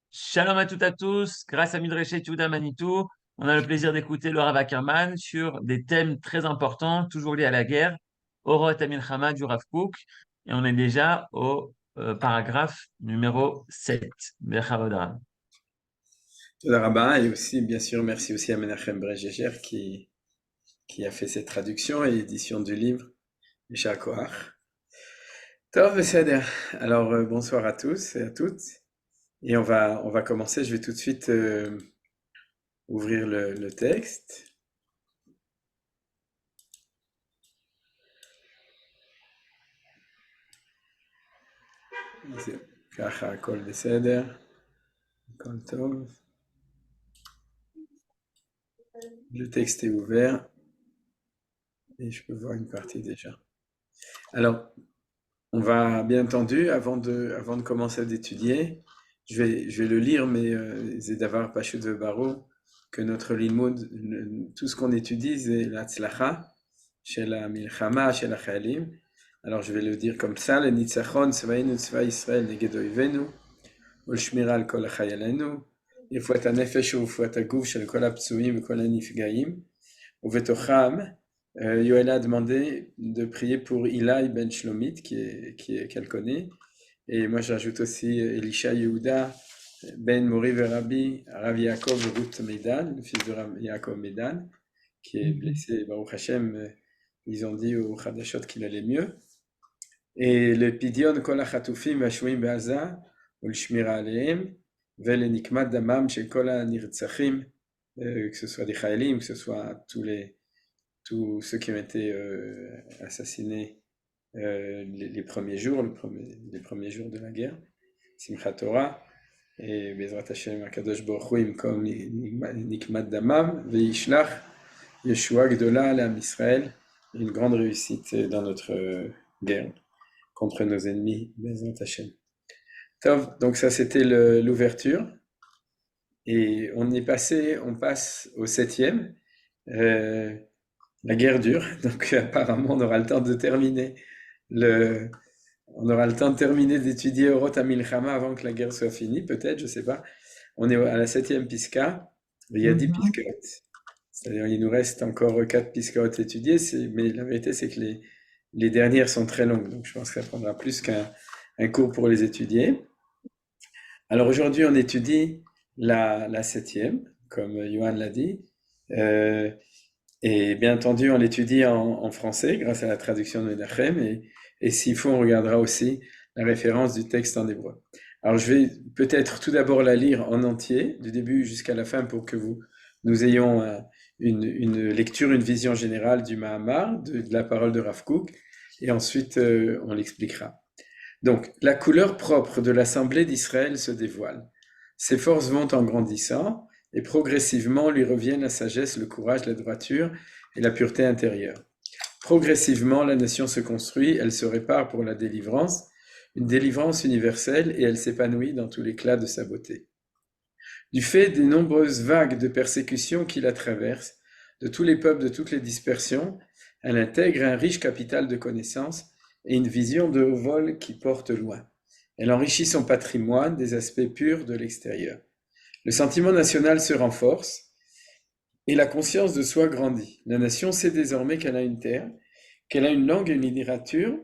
Shalom à tous. Grâce à Midrashet Yehuda Manitou, on a le plaisir d'écouter le Rav Ackerman sur des thèmes très importants, toujours liés à la guerre, Orot HaMilchama du Rav Kook. Et on est déjà au paragraphe numéro 7. Bechavod. Toda Rabba, et aussi, bien sûr, merci aussi à Menachem Bregeger qui a fait cette traduction et édition du livre, Yishar Koach. Tov Beseder. Alors, bonsoir à tous et à toutes. Et on va commencer. Je vais tout de suite ouvrir le texte. Kacha Kol Beseder. Kol Tov. Le texte est ouvert et je peux voir une partie déjà. Alors, on va bien entendu, avant de commencer d'étudier, je vais le lire, mais c'est d'avoir Pashut Vebaro, que notre Limoud, tout ce qu'on étudie, c'est la Tzlacha, chez la Milchama, chez la Chayalim. Alors je vais le dire comme ça, le Nitzachon, Tzvaïnu, Tzva Yisrael, Neged Oivenu, Ol Shmira al Kol Chayalenu, Yirfuat HaNefesh Ufruat HaGuf, Shel Kol HaPtsuim, Kol HaNifgaim, Uvetocham, Yoël a demandé de prier pour Ilaï ben Shlomit, qu'elle connaît. Et moi, j'ajoute aussi Elisha Yehuda ben Mori Verabi, Rav Yaakov Ruth Medan, le fils de Rav Yaakov Medan, qui est blessé. Baruch Hashem, ils ont dit au Hadashot qu'il allait mieux. Et le Pidion Kol HaChatufim Vashouim Be'aza, ou le Shmira Aleim, Vel Nikmat Damam Shel Kol HaNirtzachim, que ce soit des Chayalim, que ce soit tous ceux qui ont été assassinés les premiers jours, les premiers jours de la guerre, Simchat Torah, et Bezrat Hashem Akadosh Baruch Hu Imkom Nikmat Damam, Veishlach Yeshua Gdola L'Am Israël, une grande réussite dans notre guerre contre nos ennemis, Bezrat Hashem. Tov, donc ça c'était l'ouverture, et on passe au 7e. La guerre dure, donc apparemment on aura le temps de terminer on aura le temps de terminer d'étudier Orot HaMilchama avant que la guerre soit finie, peut-être, je sais pas. On est à la 7e Piska, il y a 10 Piskaot. C'est-à-dire il nous reste encore 4 Piskaot étudiés, mais la vérité c'est que les dernières sont très longues, donc je pense que ça prendra plus qu'un cours pour les étudier. Alors aujourd'hui on étudie la 7e, comme Johan l'a dit. Et bien entendu, on l'étudie en français grâce à la traduction de Menachem et s'il faut, on regardera aussi la référence du texte en hébreu. Alors je vais peut-être tout d'abord la lire en entier, du début jusqu'à la fin, pour que nous ayons une lecture, une vision générale du Mahamar, de la parole de Rav Kook, et ensuite on l'expliquera. Donc, la couleur propre de l'Assemblée d'Israël se dévoile. Ses forces vont en grandissant, et progressivement lui reviennent la sagesse, le courage, la droiture et la pureté intérieure. Progressivement, la nation se construit, elle se répare pour la délivrance, une délivrance universelle, et elle s'épanouit dans tout l'éclat de sa beauté. Du fait des nombreuses vagues de persécutions qui la traversent, de tous les peuples, de toutes les dispersions, elle intègre un riche capital de connaissances et une vision de haut vol qui porte loin. Elle enrichit son patrimoine des aspects purs de l'extérieur. Le sentiment national se renforce et la conscience de soi grandit. La nation sait désormais qu'elle a une terre, qu'elle a une langue et une littérature,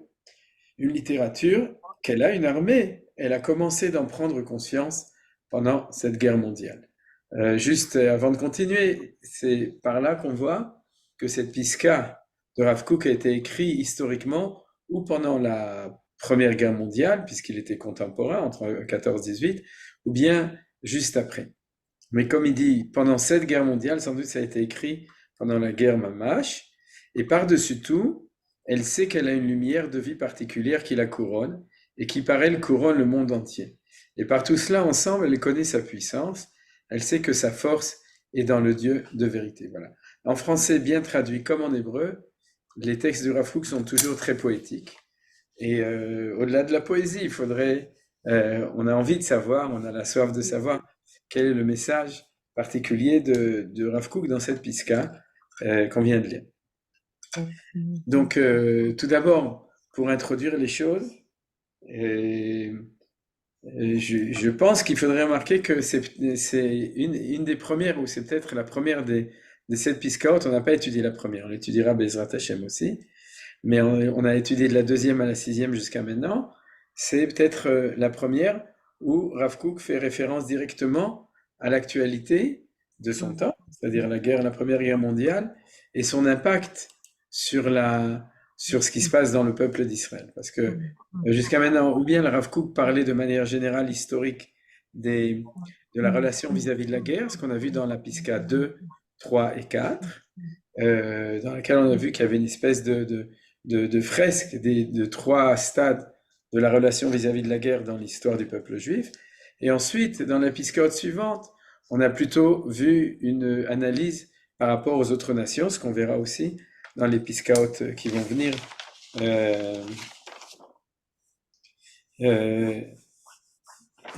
qu'elle a une armée. Elle a commencé d'en prendre conscience pendant cette guerre mondiale. Juste avant de continuer, c'est par là qu'on voit que cette piska de Rav Kook a été écrite historiquement ou pendant la Première Guerre mondiale, puisqu'il était contemporain entre 14-18, ou bien juste après. Mais comme il dit, pendant cette guerre mondiale, sans doute ça a été écrit pendant la guerre Mamash, et par-dessus tout, elle sait qu'elle a une lumière de vie particulière qui la couronne, et qui par elle couronne le monde entier. Et par tout cela ensemble, elle connaît sa puissance, elle sait que sa force est dans le Dieu de vérité. Voilà. En français bien traduit comme en hébreu, les textes du Rav Kook sont toujours très poétiques. Et au-delà de la poésie, on a envie de savoir, on a la soif de savoir quel est le message particulier de Rav Kook dans cette piska qu'on vient de lire. Donc, tout d'abord, pour introduire les choses, Je pense qu'il faudrait remarquer que c'est une des premières, ou c'est peut-être la première des 7 Piskaot. On n'a pas étudié la première, on l'étudiera Bezrat Hashem aussi, mais on a étudié de la deuxième à la sixième jusqu'à maintenant. C'est peut-être la première où Rav Kook fait référence directement à l'actualité de son temps, c'est-à-dire la Première Guerre mondiale, et son impact sur sur ce qui se passe dans le peuple d'Israël. Parce que jusqu'à maintenant, ou bien le Rav Kook parlait de manière générale historique de la relation vis-à-vis de la guerre, ce qu'on a vu dans la Pisca 2, 3 et 4, dans laquelle on a vu qu'il y avait une espèce de fresque de 3 stades de la relation vis-à-vis de la guerre dans l'histoire du peuple juif. Et ensuite, dans la Pisca suivante, on a plutôt vu une analyse par rapport aux autres nations, ce qu'on verra aussi dans les Piscaot qui vont venir.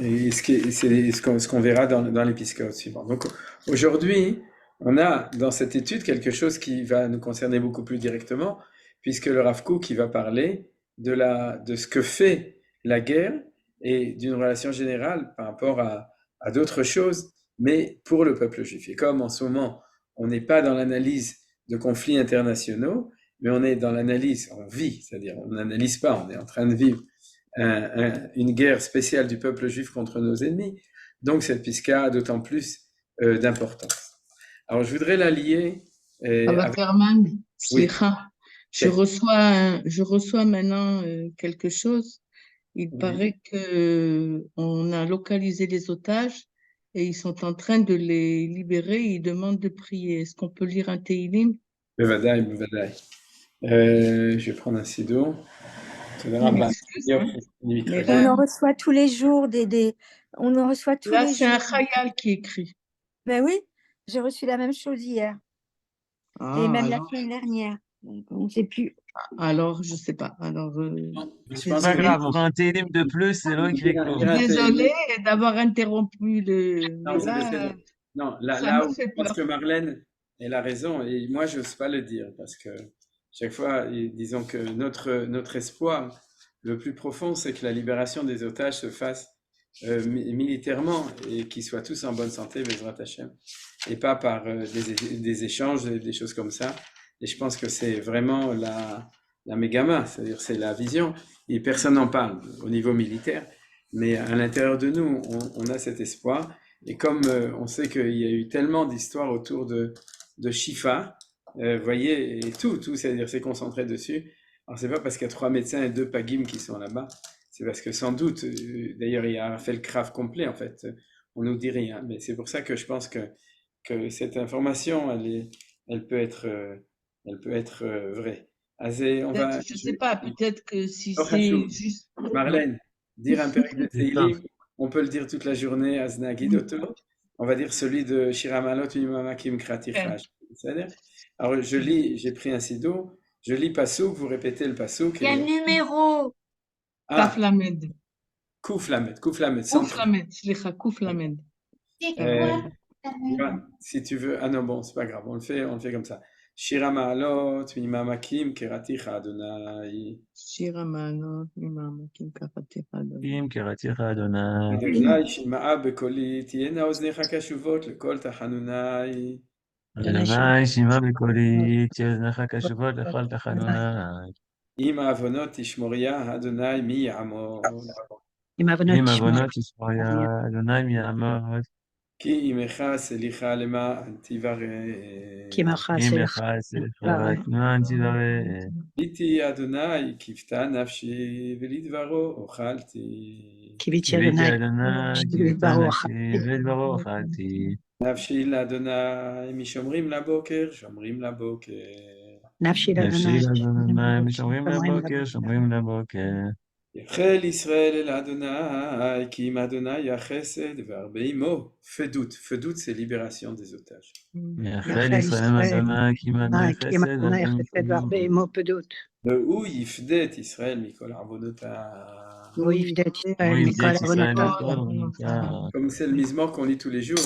Et c'est ce qu'on verra dans les Piscaot suivants. Donc aujourd'hui, on a dans cette étude quelque chose qui va nous concerner beaucoup plus directement, puisque le Rav Kook qui va parler de ce que fait la guerre et d'une relation générale par rapport à d'autres choses, mais pour le peuple juif. Et comme en ce moment, on n'est pas dans l'analyse de conflits internationaux, mais on est dans l'analyse, on vit, c'est-à-dire on n'analyse pas, on est en train de vivre une guerre spéciale du peuple juif contre nos ennemis. Donc cette pisca a d'autant plus d'importance. Alors je voudrais la lier avec... Herman, Oui. je reçois maintenant quelque chose. Il paraît qu'on a localisé les otages et ils sont en train de les libérer. Ils demandent de prier. Est-ce qu'on peut lire un Teilim? Bevadaï, bevadaï. Je vais prendre un sido. On en reçoit tous les jours on en reçoit tous Là, les c'est jours. un Khayal qui écrit. Ben oui, j'ai reçu la même chose hier. Et même la semaine dernière. Donc, on ne sait plus. Alors, je ne sais pas. Alors, c'est pas grave, on fera un télim de plus, c'est Loïc Réclo. Désolée d'avoir interrompu le. Non, non, là où je pense que Marlène, elle a raison, et moi, je n'ose pas le dire, parce que chaque fois, disons que notre espoir le plus profond, c'est que la libération des otages se fasse militairement et qu'ils soient tous en bonne santé, Bezrat Hashem, et pas par des échanges, des choses comme ça. Et je pense que c'est vraiment la mégama, c'est-à-dire c'est la vision, et personne n'en parle au niveau militaire, mais à l'intérieur de nous, on a cet espoir. Et comme on sait qu'il y a eu tellement d'histoires autour de Shifa, voyez, et tout, c'est-à-dire c'est concentré dessus. Alors c'est pas parce qu'il y a 3 médecins et 2 pagim qui sont là-bas, c'est parce que sans doute, d'ailleurs il a fait le kraf complet en fait, on nous dit rien. Mais c'est pour ça que je pense que cette information, elle peut être vraie. Azé, je ne sais pas, peut-être que si c'est juste... Marlène, dire un période de Teilim, on peut le dire toute la journée, Azna Gidoto. On va dire celui de Shiramalot Mimama Kim Kratichaj. Alors je lis, j'ai pris un sido, je lis Passouk, vous répétez le Passouk. Il y a un numéro. Kaflamed. Kouflamed. Kouflamed, slicha, Kouflamed. C'est quoi? Si tu veux, ah non, bon, c'est pas grave, on le fait comme ça. Shira Ma'alot, Mimamakim, Keraticha Adonai. Shira Ma'alot, Mimamakim, Keraticha Adonai. Kim Keraticha Adonai. Adonai, Shima'a Bekoli, Tiena Oznecha Kashuvot, Lekol Tachanunai. Adonai, Shima Bekoli, Tiena Kashuvot, Lekol Tachanunai. Ima Avonot, Ishmoria, Adonai, Mi Ya'amot. Ima Avonot, Ishmoria, Adonai, Mi Ya'amot. Ki imecha selicha lema antivare. Ki imecha selicha lema antivare. Iti Adonai kifta nafshi velidvaro ochalti. Kiviti Adonai kifta nafshi velidvaro ochalti. Nafshi l'Adonai mishomrim laboker, shomrim laboker. Nafshi l'Adonai mishomrim laboker, shomrim laboker. Yachel Israël l'Adonai, ki im Adonai yachesed ve'arbeimo. Fedout, c'est libération des otages. Yachel Israël l'Adonai, ki im Adonai yachesed ve'arbeimo fedout. Où yifdet Israël mikol arvonotav. Où yifdet Israël mikol arvonotav. Comme c'est le mismor qu'on lit tous les jours,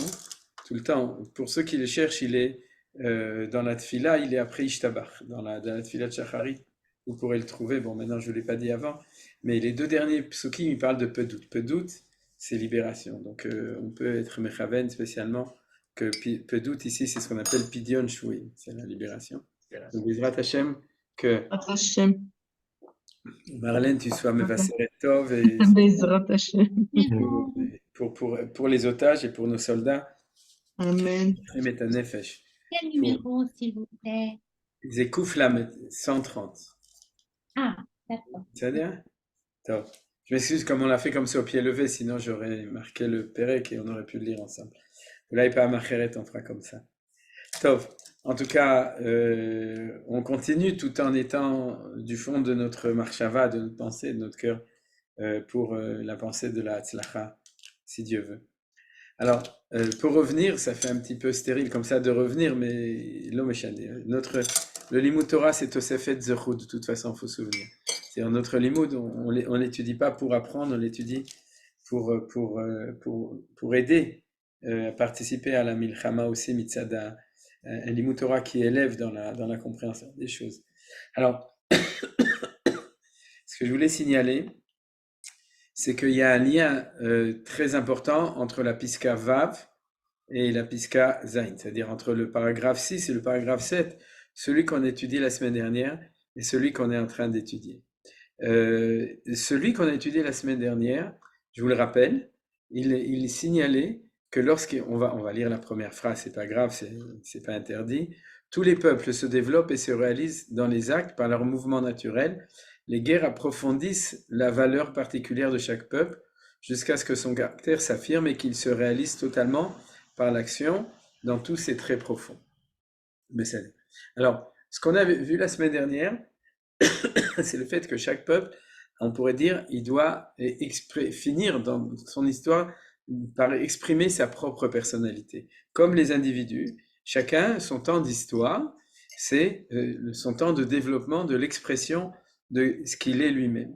tout le temps. Pour ceux qui le cherchent, il est dans la tfila, il est après Ishtabach, dans la tfila de Shacharit. Vous pourrez le trouver. Bon, maintenant je ne l'ai pas dit avant, mais les 2 derniers psukim, ils parlent de Pedout. Pedout, c'est libération. Donc, on peut être mechaven spécialement, que Pedout ici, c'est ce qu'on appelle Pidyon Shvui, c'est la libération. Donc, Bezrat Hashem, que Hashem. Marlène, tu sois Mevaseret Tov et Bezrat Hashem. pour les otages et pour nos soldats. Amen. Quel numéro, s'il vous plaît? Zekouflam 130. Ah, d'accord. C'est-à-dire? Top. Je m'excuse comme on l'a fait comme ça au pied levé, sinon j'aurais marqué le Pérec et on aurait pu le lire ensemble. Vous l'avez pas à Macheret, on fera comme ça. Top. En tout cas, on continue tout en étant du fond de notre marshava, de notre pensée, de notre cœur, pour la pensée de la Hatzlacha, si Dieu veut. Alors, pour revenir, ça fait un petit peu stérile comme ça de revenir, mais l'homme est le Limud Torah, c'est Tosefet Zechut, de toute façon, il faut se souvenir. C'est-à-dire, notre Limud, on l'étudie pas pour apprendre, on l'étudie pour aider à participer à la Milchama aussi, Mitzada, un Limud Torah qui élève dans la compréhension des choses. Alors, ce que je voulais signaler, c'est qu'il y a un lien très important entre la Piska Vav et la Piska Zain, c'est-à-dire entre le paragraphe 6 et le paragraphe 7, celui qu'on a étudié la semaine dernière et celui qu'on est en train d'étudier. Celui qu'on a étudié la semaine dernière, je vous le rappelle, il signalait que lorsqu'on va lire la première phrase, c'est pas grave, c'est pas interdit, tous les peuples se développent et se réalisent dans les actes par leur mouvement naturel. Les guerres approfondissent la valeur particulière de chaque peuple jusqu'à ce que son caractère s'affirme et qu'il se réalise totalement par l'action dans tous ses traits profonds. Alors, ce qu'on a vu la semaine dernière, c'est le fait que chaque peuple, on pourrait dire, il doit finir dans son histoire par exprimer sa propre personnalité. Comme les individus, chacun, son temps d'histoire, c'est son temps de développement, de l'expression de ce qu'il est lui-même,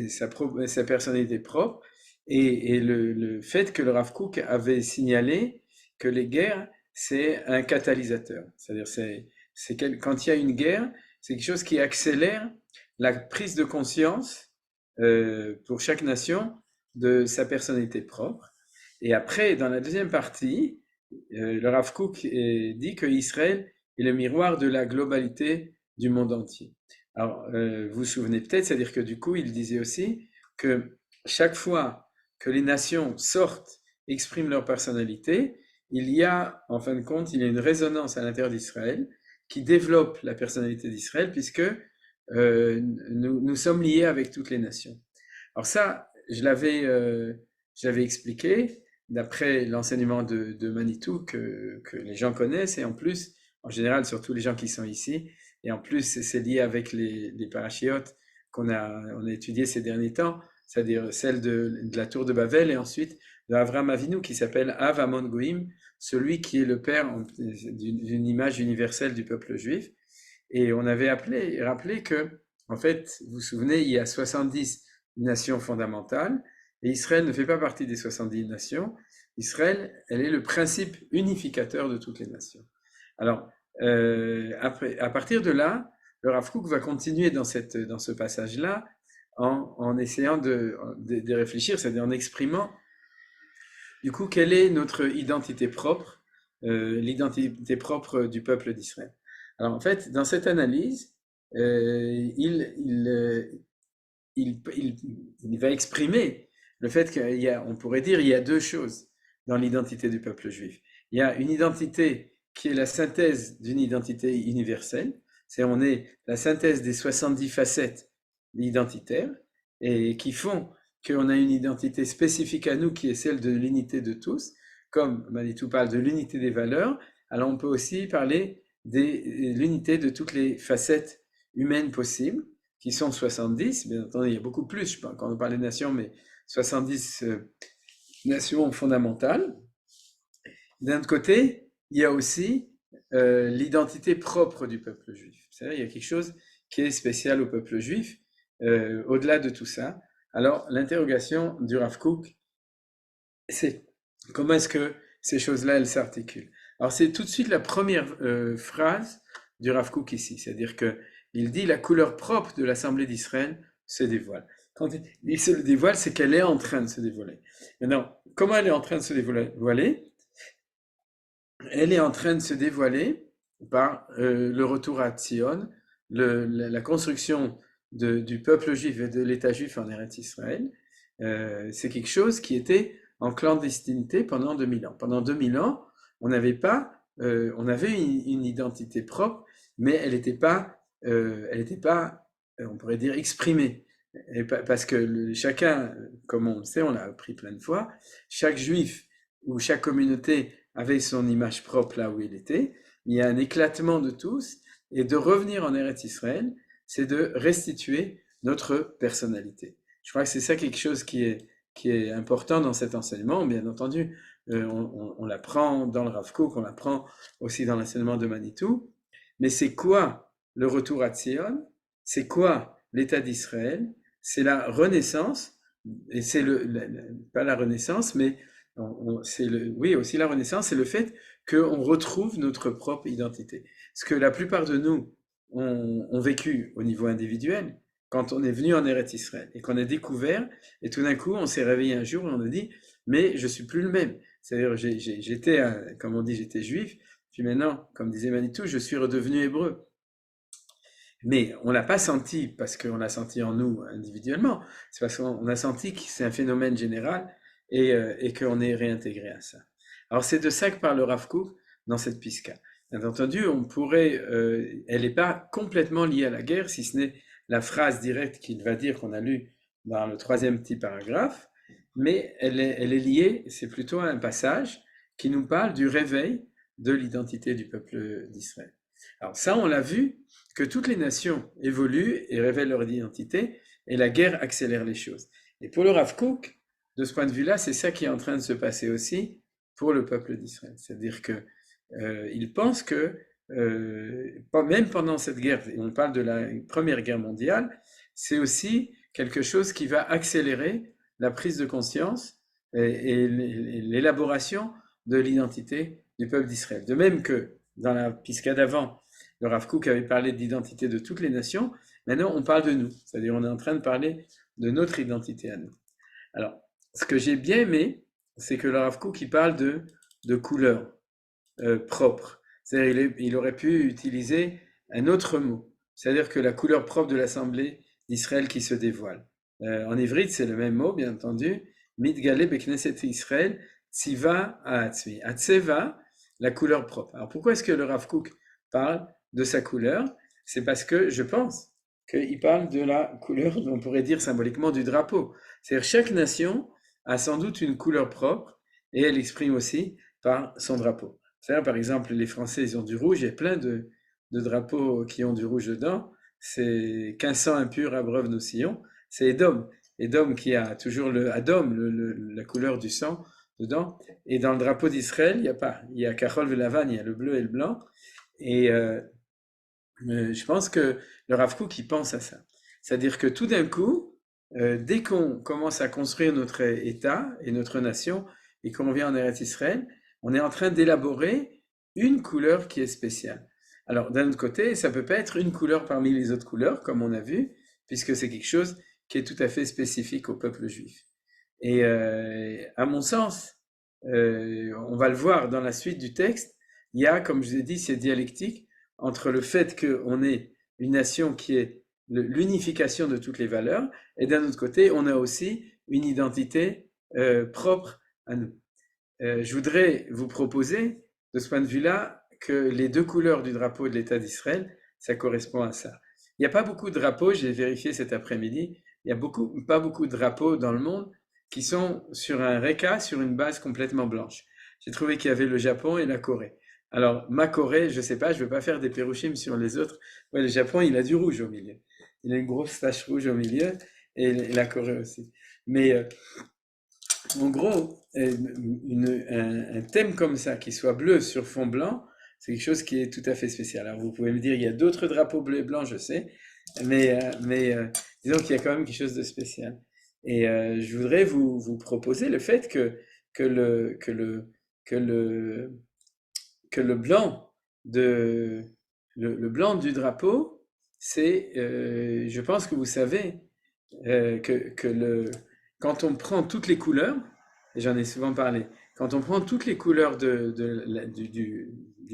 sa personnalité propre, et le fait que le Rav Kook avait signalé que les guerres, c'est un catalyseur. C'est-à-dire, quand il y a une guerre, c'est quelque chose qui accélère la prise de conscience pour chaque nation de sa personnalité propre. Et après, dans la deuxième partie, le Rav Kook dit que Israël est le miroir de la globalité du monde entier. Alors, vous vous souvenez peut-être, c'est-à-dire que du coup, il disait aussi que chaque fois que les nations sortent, expriment leur personnalité, il y a, en fin de compte, il y a une résonance à l'intérieur d'Israël qui développe la personnalité d'Israël, puisque nous sommes liés avec toutes les nations. Alors ça, je l'avais expliqué d'après l'enseignement de Manitou que les gens connaissent, et en plus, en général, surtout les gens qui sont ici, et en plus, c'est lié avec les parachiotes qu'on a étudiés ces derniers temps, c'est-à-dire celle de la tour de Babel, et ensuite de Avram Avinu, qui s'appelle Av Amon Goïm, celui qui est le père d'une image universelle du peuple juif. Et on avait rappelé que, en fait, vous vous souvenez, il y a 70 nations fondamentales, et Israël ne fait pas partie des 70 nations. Israël, elle est le principe unificateur de toutes les nations. Alors, à partir de là, le Rav Kook va continuer dans ce passage-là en essayant de réfléchir, c'est-à-dire en exprimant du coup quelle est notre identité propre, l'identité propre du peuple d'Israël. Alors en fait, dans cette analyse, il va exprimer le fait on pourrait dire, il y a deux choses dans l'identité du peuple juif. Il y a une identité qui est la synthèse d'une identité universelle, on est la synthèse des 70 facettes identitaires, et qui font qu'on a une identité spécifique à nous qui est celle de l'unité de tous, comme Manitou parle de l'unité des valeurs, alors on peut aussi parler de l'unité de toutes les facettes humaines possibles, qui sont 70, bien entendu il y a beaucoup plus, quand on parle des nations, mais 70 nations fondamentales. D'un autre côté, il y a aussi l'identité propre du peuple juif. C'est-à-dire, il y a quelque chose qui est spécial au peuple juif, au-delà de tout ça. Alors, l'interrogation du Rav Kook, c'est comment est-ce que ces choses-là, elles s'articulent. Alors, c'est tout de suite la première phrase du Rav Kook ici, c'est-à-dire qu'il dit « La couleur propre de l'Assemblée d'Israël se dévoile ». Quand il se le dévoile, c'est qu'elle est en train de se dévoiler. Maintenant, comment elle est en train de se dévoiler? Elle est en train de se dévoiler par le retour à Tzion, la construction du peuple juif et de l'État juif en Eretz Israël. C'est quelque chose qui était en clandestinité pendant 2000 ans. Pendant 2000 ans, on n'avait pas, on avait une identité propre, mais elle n'était pas, on pourrait dire, exprimée. Parce que chacun, comme on le sait, on l'a appris plein de fois, chaque juif ou chaque communauté avait son image propre là où il était. Il y a un éclatement de tous, et de revenir en Eretz Israël, c'est de restituer notre personnalité. Je crois que c'est ça quelque chose qui est important dans cet enseignement. Bien entendu, on l'apprend dans le Rav Kook, on l'apprend aussi dans l'enseignement de Manitou. Mais c'est quoi le retour à Tzion? C'est quoi l'État d'Israël? C'est la renaissance, et c'est pas la renaissance, mais oui, aussi la renaissance, c'est le fait qu'on retrouve notre propre identité. Ce que la plupart de nous ont vécu au niveau individuel, quand on est venu en Eretz Israël et qu'on a découvert, et tout d'un coup, on s'est réveillé un jour et on a dit, mais je suis plus le même. C'est-à-dire, j'étais, comme on dit, j'étais juif, puis maintenant, comme disait Manitou, je suis redevenu hébreu. Mais on l'a pas senti parce qu'on l'a senti en nous individuellement, c'est parce qu'on a senti que c'est un phénomène général et qu'on est réintégré à ça. Alors c'est de ça que parle le Rav Kook dans cette piska. Bien entendu, on pourrait, elle n'est pas complètement liée à la guerre, si ce n'est la phrase directe qu'il va dire qu'on a lue dans le 3e petit paragraphe, mais elle est liée, c'est plutôt un passage qui nous parle du réveil de l'identité du peuple d'Israël. Alors ça, on l'a vu, que toutes les nations évoluent et révèlent leur identité, et la guerre accélère les choses. Et pour le Rav Kook, de ce point de vue-là, c'est ça qui est en train de se passer aussi pour le peuple d'Israël. C'est-à-dire que il pense que même pendant cette guerre, et on parle de la Première Guerre mondiale, c'est aussi quelque chose qui va accélérer la prise de conscience et l'élaboration de l'identité du peuple d'Israël. De même que dans la piska d'avant, le Rav Kook avait parlé de l'identité de toutes les nations, maintenant on parle de nous, c'est-à-dire on est en train de parler de notre identité à nous. Alors, ce que j'ai bien aimé, c'est que le Rav Kook il parle de couleurs propres. C'est-à-dire il aurait pu utiliser un autre mot, c'est-à-dire que la couleur propre de l'Assemblée d'Israël qui se dévoile. En ivrite, c'est le même mot, bien entendu. Mitgale bekneset Israël, tziva ha'atzmi. Atzeva, la couleur propre. Alors pourquoi est-ce que le Rav Kook parle de sa couleur? C'est parce que je pense qu'il parle de la couleur, on pourrait dire symboliquement, du drapeau. C'est-à-dire chaque nation a sans doute une couleur propre et elle exprime aussi par son drapeau. C'est-à-dire, par exemple, les Français, ils ont du rouge, il y a plein de drapeaux qui ont du rouge dedans. C'est qu'un sang impur abreuve nos sillons. C'est Édom. Édom qui a toujours le Adom, la couleur du sang dedans. Et dans le drapeau d'Israël, il n'y a pas. Il y a Kachol Velavan, il y a le bleu et le blanc. Et je pense que le Rav Kook, il pense à ça. C'est-à-dire que tout d'un coup, dès qu'on commence à construire notre État et notre nation, et qu'on vient en Eretz Israël, on est en train d'élaborer une couleur qui est spéciale. Alors, d'un autre côté, ça peut pas être une couleur parmi les autres couleurs, comme on a vu, puisque c'est quelque chose qui est tout à fait spécifique au peuple juif. Et à mon sens, on va le voir dans la suite du texte, il y a, comme je vous ai dit, ces dialectiques entre le fait qu'on est une nation qui est l'unification de toutes les valeurs, et d'un autre côté, on a aussi une identité propre à nous. Je voudrais vous proposer, de ce point de vue-là, que les deux couleurs du drapeau de l'État d'Israël, ça correspond à ça. Il n'y a pas beaucoup de drapeaux, j'ai vérifié cet après-midi, il n'y a pas beaucoup de drapeaux dans le monde qui sont sur un reka, sur une base complètement blanche. J'ai trouvé qu'il y avait le Japon et la Corée. Alors, ma Corée, je ne sais pas, je ne veux pas faire des pérouchim sur les autres. Ouais, le Japon, il a du rouge au milieu. Il a une grosse tache rouge au milieu, et la Corée aussi. Mais en gros, un thème comme ça, qui soit bleu sur fond blanc, c'est quelque chose qui est tout à fait spécial. Alors vous pouvez me dire, il y a d'autres drapeaux bleus et blancs, je sais, mais disons qu'il y a quand même quelque chose de spécial. Et je voudrais vous proposer le fait que le blanc le blanc du drapeau, c'est, je pense que vous savez quand on prend toutes les couleurs, et j'en ai souvent parlé, quand on prend toutes les couleurs du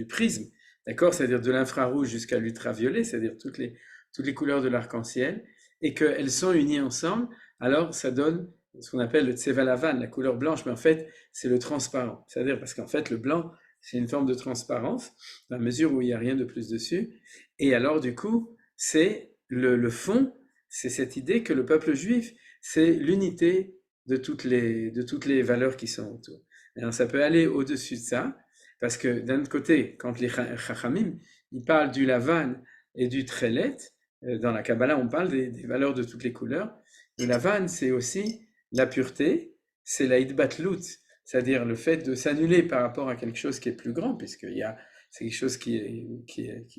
prisme, d'accord, c'est-à-dire de l'infrarouge jusqu'à l'ultraviolet, c'est-à-dire toutes les couleurs de l'arc-en-ciel, et qu'elles sont unies ensemble, alors ça donne ce qu'on appelle le tsevalavan, la couleur blanche, mais en fait, c'est le transparent. C'est-à-dire parce qu'en fait, le blanc, c'est une forme de transparence, dans la mesure où il n'y a rien de plus dessus. Et alors, du coup, c'est le fond, c'est cette idée que le peuple juif, c'est l'unité de toutes les valeurs qui sont autour. Et alors, ça peut aller au-dessus de ça, parce que d'un autre côté, quand les Chachamim, ils parlent du lavan et du trélet, dans la Kabbalah, on parle des valeurs de toutes les couleurs. Le lavan, c'est aussi la pureté, c'est la idbatlut, c'est-à-dire le fait de s'annuler par rapport à quelque chose qui est plus grand, puisqu'il c'est quelque chose il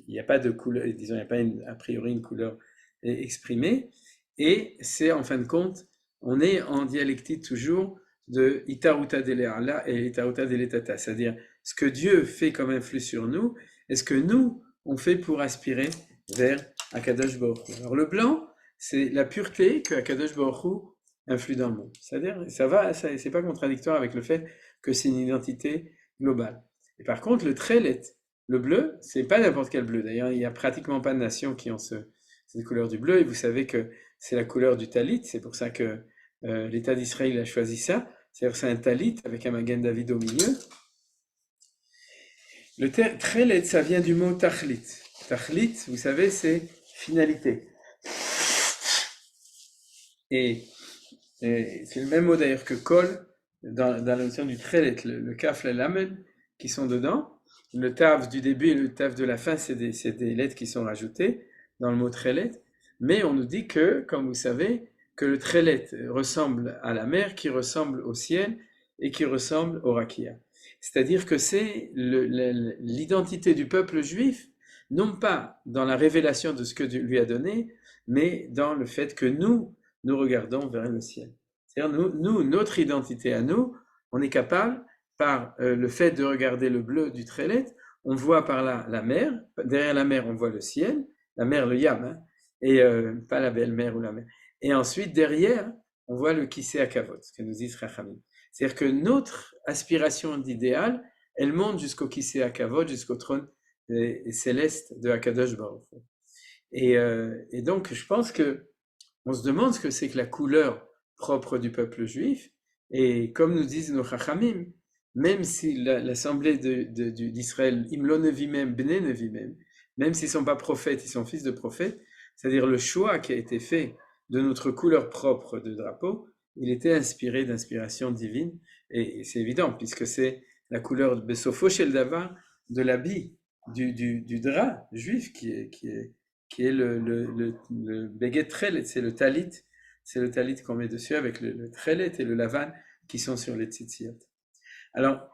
n'y a pas de couleur, disons, il n'y a pas a priori une couleur exprimée, et c'est en fin de compte, on est en dialectique toujours de itaruta dele'ala et itaruta deletata, c'est-à-dire ce que Dieu fait comme influx sur nous, et ce que nous, on fait pour aspirer vers Akadosh Baruch Hu. Alors le blanc, c'est la pureté que Akadosh Baruch Hu influe dans le monde. C'est-à-dire, c'est pas contradictoire avec le fait que c'est une identité globale. Et par contre, le trélet, le bleu, c'est pas n'importe quel bleu. D'ailleurs, il n'y a pratiquement pas de nations qui ont cette couleur du bleu, et vous savez que c'est la couleur du talit, c'est pour ça que l'État d'Israël a choisi ça. C'est-à-dire c'est un talit avec un Magen David au milieu. Le trélet, ça vient du mot tachlit. Tachlit, vous savez, c'est finalité. Et c'est le même mot d'ailleurs que kol, dans la notion du trélet, le kaf, le lamed, qui sont dedans. Le tav du début et le tav de la fin, c'est des lettres qui sont rajoutées dans le mot trélet. Mais on nous dit que, comme vous savez, que le trélet ressemble à la mer, qui ressemble au ciel et qui ressemble au rakia. C'est-à-dire que c'est l'identité du peuple juif, non pas dans la révélation de ce que Dieu lui a donné, mais dans le fait que nous regardons vers le ciel. C'est-à-dire notre identité à nous, on est capable, par le fait de regarder le bleu du trélet, on voit par là la mer, derrière la mer on voit le ciel, la mer, le yam, hein, et pas la belle-mère ou la mer. Et ensuite, derrière, on voit le Kisei Hakavod, ce que nous dit Rachamim. C'est-à-dire que notre aspiration d'idéal, elle monte jusqu'au Kisei Hakavod, jusqu'au trône céleste de Hakadosh Baruch Hu. Et donc, je pense que on se demande ce que c'est que la couleur propre du peuple juif. Et comme nous disent nos Chachamim, même si l'assemblée d'Israël, Imlo Nevimem, Bnei Nevimem, même s'ils ne sont pas prophètes, ils sont fils de prophètes, c'est-à-dire le choix qui a été fait de notre couleur propre de drapeau, il était inspiré d'inspiration divine, et c'est évident, puisque c'est la couleur de Besofo Shel Davar, de l'habit, du drap juif, qui est le Beget Trelet, c'est le talit qu'on met dessus avec le Trelet et le lavan qui sont sur les tzitzit. Alors,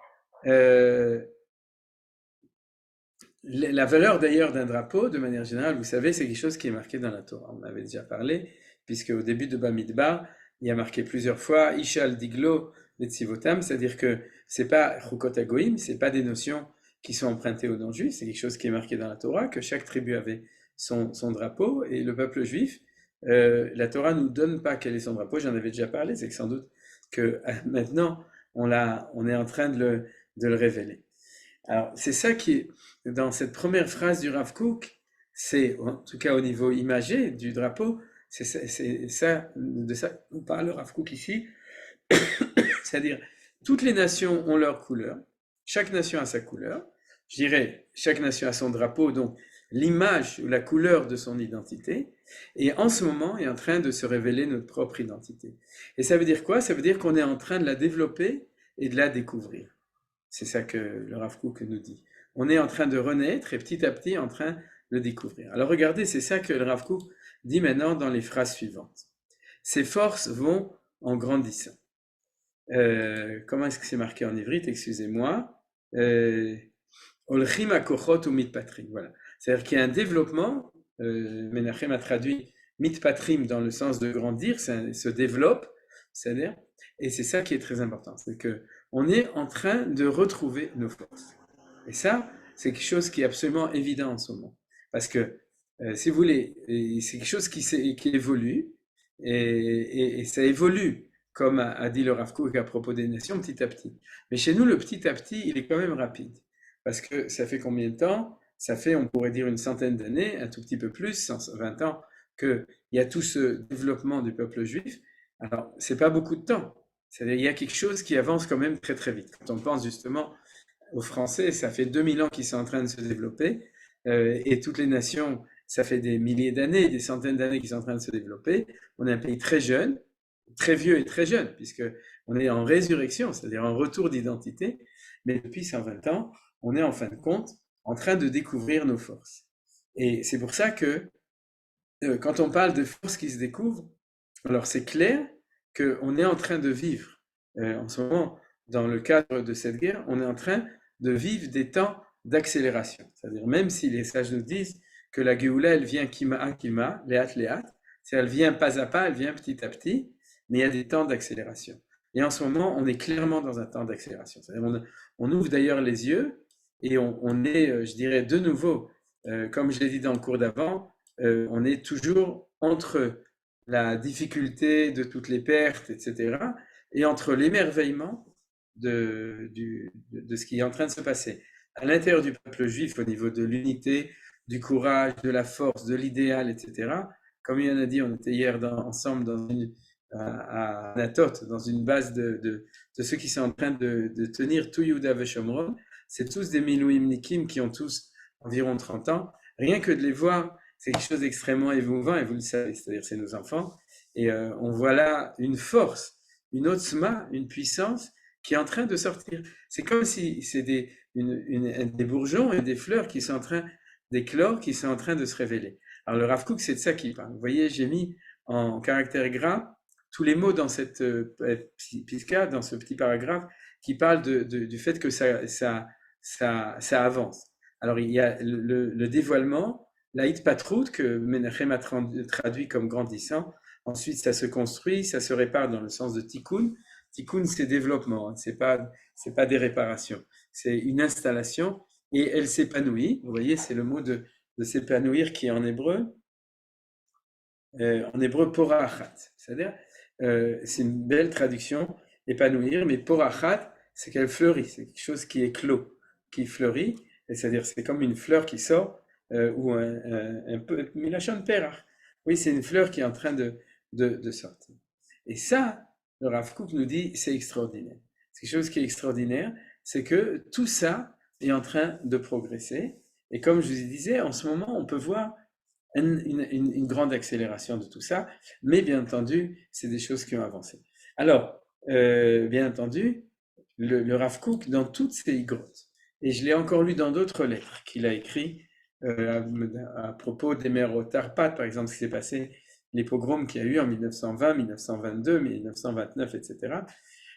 la valeur d'ailleurs d'un drapeau, de manière générale, vous savez, c'est quelque chose qui est marqué dans la Torah. On avait déjà parlé, puisque au début de Bamidbar, il y a marqué plusieurs fois Ishal Diglo Letzivotam, c'est-à-dire que c'est pas Chukot Hagoyim, c'est pas des notions qui sont empruntées aux non-juifs, c'est quelque chose qui est marqué dans la Torah, que chaque tribu avait son drapeau, et le peuple juif, la Torah nous donne pas quel est son drapeau, j'en avais déjà parlé, c'est que sans doute que maintenant on est en train de le révéler. Alors c'est ça qui est dans cette première phrase du Rav Kook, c'est en tout cas au niveau imagé du drapeau, c'est ça, de ça on parle le Rav Kook ici, c'est-à-dire toutes les nations ont leur couleur, chaque nation a sa couleur, je dirais chaque nation a son drapeau, donc l'image ou la couleur de son identité, et en ce moment est en train de se révéler notre propre identité. Et ça veut dire quoi? Ça veut dire qu'on est en train de la développer et de la découvrir. C'est ça que le Rav Kook nous dit. On est en train de renaître et petit à petit en train de le découvrir. Alors regardez, c'est ça que le Rav Kook dit maintenant dans les phrases suivantes. Ces forces vont en grandissant. Comment est-ce que c'est marqué en ivrite? Excusez-moi. Olchim akochot ou mitpatrim. Voilà. C'est-à-dire qu'il y a un développement. Menachem a traduit mitpatrim dans le sens de grandir, ça se développe. C'est-à-dire, et c'est ça qui est très important. C'est que on est en train de retrouver nos forces. Et ça, c'est quelque chose qui est absolument évident en ce moment. Parce que, si vous voulez, c'est quelque chose qui évolue, et ça évolue, comme a dit le Rav Kook à propos des nations, petit à petit. Mais chez nous, le petit à petit, il est quand même rapide. Parce que ça fait combien de temps? Ça fait, on pourrait dire, une centaine d'années, un tout petit peu plus, 120 ans, qu'il y a tout ce développement du peuple juif. Alors, c'est pas beaucoup de temps. C'est-à-dire, il y a quelque chose qui avance quand même très très vite. Quand on pense justement aux Français, ça fait 2000 ans qu'ils sont en train de se développer, et toutes les nations, ça fait des milliers d'années, des centaines d'années qu'ils sont en train de se développer. On est un pays très jeune, très vieux et très jeune, puisque on est en résurrection, c'est-à-dire en retour d'identité, mais depuis 120 ans, on est en fin de compte en train de découvrir nos forces. Et c'est pour ça que quand on parle de forces qui se découvrent, alors c'est clair qu'on est en train de vivre, en ce moment, dans le cadre de cette guerre, on est en train de vivre des temps d'accélération. C'est-à-dire, même si les sages nous disent que la Géoula, elle vient kima, léat, c'est-à-dire elle vient pas à pas, elle vient petit à petit, mais il y a des temps d'accélération. Et en ce moment, on est clairement dans un temps d'accélération. C'est-à-dire, on ouvre d'ailleurs les yeux et on est, je dirais, de nouveau, comme je l'ai dit dans le cours d'avant, on est toujours entre la difficulté de toutes les pertes, etc., et entre l'émerveillement de ce qui est en train de se passer à l'intérieur du peuple juif au niveau de l'unité, du courage, de la force, de l'idéal, etc. Comme il en a dit, on était hier ensemble à Anatot, dans une base de ceux qui sont en train de tenir tout Yehuda Veshomron. C'est tous des Milouimnikim qui ont tous environ 30 ans. Rien que de les voir, c'est quelque chose d'extrêmement émouvant, et vous le savez, c'est-à-dire c'est nos enfants. Et on voit là une force, une otzma, une puissance qui est en train de sortir. C'est comme si c'est des bourgeons et des fleurs qui sont en train d'éclore, qui sont en train de se révéler. Alors le Rav Kook, c'est de ça qu'il parle. Vous voyez, j'ai mis en caractère gras tous les mots dans cette piska, dans ce petit paragraphe, qui parle du fait que ça avance. Alors il y a le dévoilement, la hitpatrout, que Menachem a traduit comme grandissant. Ensuite, ça se construit, ça se répare dans le sens de tikkun. Tikkun, c'est développement, hein, c'est pas des réparations, c'est une installation, et elle s'épanouit. Vous voyez, c'est le mot de s'épanouir qui est en hébreu porachat. C'est-à-dire, c'est une belle traduction, épanouir, mais porachat, c'est qu'elle fleurit, c'est quelque chose qui éclot, qui fleurit, et c'est-à-dire c'est comme une fleur qui sort, ou un peu, milachon perach. Oui, c'est une fleur qui est en train de sortir. Et ça, le Rav Kook nous dit, c'est extraordinaire. C'est quelque chose qui est extraordinaire, c'est que tout ça est en train de progresser. Et comme je vous disais, en ce moment, on peut voir une grande accélération de tout ça, mais bien entendu, c'est des choses qui ont avancé. Alors, bien entendu, le Rav Kook, dans toutes ces grottes, et je l'ai encore lu dans d'autres lettres qu'il a écrites à propos des mers au Tarpat, par exemple, ce qui s'est passé, les pogroms qu'il y a eu en 1920, 1922, 1929, etc.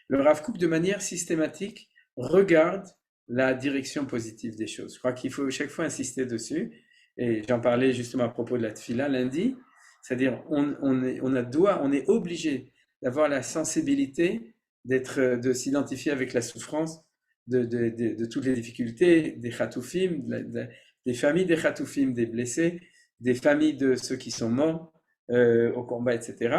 Le Rav Kook, de manière systématique, regarde la direction positive des choses. Je crois qu'il faut chaque fois insister dessus, et j'en parlais justement à propos de la tfila lundi, c'est-à-dire on est obligé d'avoir la sensibilité de s'identifier avec la souffrance de toutes les difficultés des chatoufim, des familles des chatoufim, des blessés, des familles de ceux qui sont morts au combat, etc.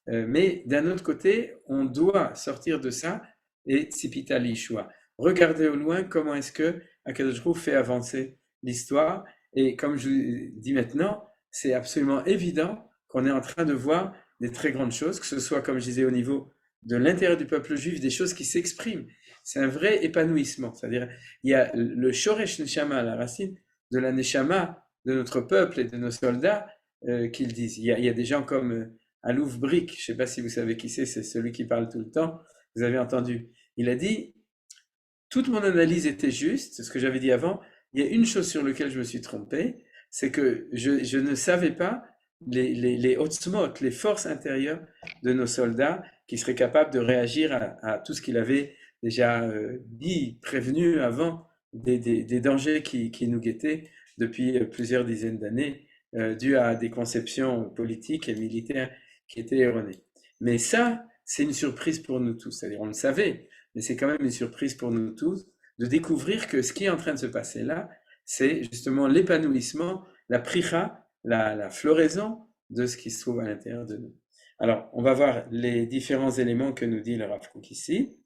Mais d'un autre côté, on doit sortir de ça et tzipita lishua. Regardez au loin comment est-ce que Akadosh Baruch Hu fait avancer l'histoire. Et comme je vous dis maintenant, c'est absolument évident qu'on est en train de voir des très grandes choses, que ce soit, comme je disais, au niveau de l'intérieur du peuple juif, des choses qui s'expriment. C'est un vrai épanouissement. C'est-à-dire, il y a le Shoresh Neshama, la racine de la Neshama de notre peuple et de nos soldats, qu'ils disent. Il y a des gens comme Alouf Brick, je ne sais pas si vous savez qui c'est celui qui parle tout le temps, vous avez entendu. Il a dit, toute mon analyse était juste, c'est ce que j'avais dit avant. Il y a une chose sur laquelle je me suis trompé, c'est que je ne savais pas les otzmot, les forces intérieures de nos soldats qui seraient capables de réagir à tout ce qu'il avait déjà dit, prévenu avant des dangers qui nous guettaient depuis plusieurs dizaines d'années, dus à des conceptions politiques et militaires qui étaient erronées. Mais ça, c'est une surprise pour nous tous. C'est-à-dire, on le savait, mais c'est quand même une surprise pour nous tous de découvrir que ce qui est en train de se passer là, c'est justement l'épanouissement, la pricha, la floraison de ce qui se trouve à l'intérieur de nous. Alors, on va voir les différents éléments que nous dit le Rav Kook ici.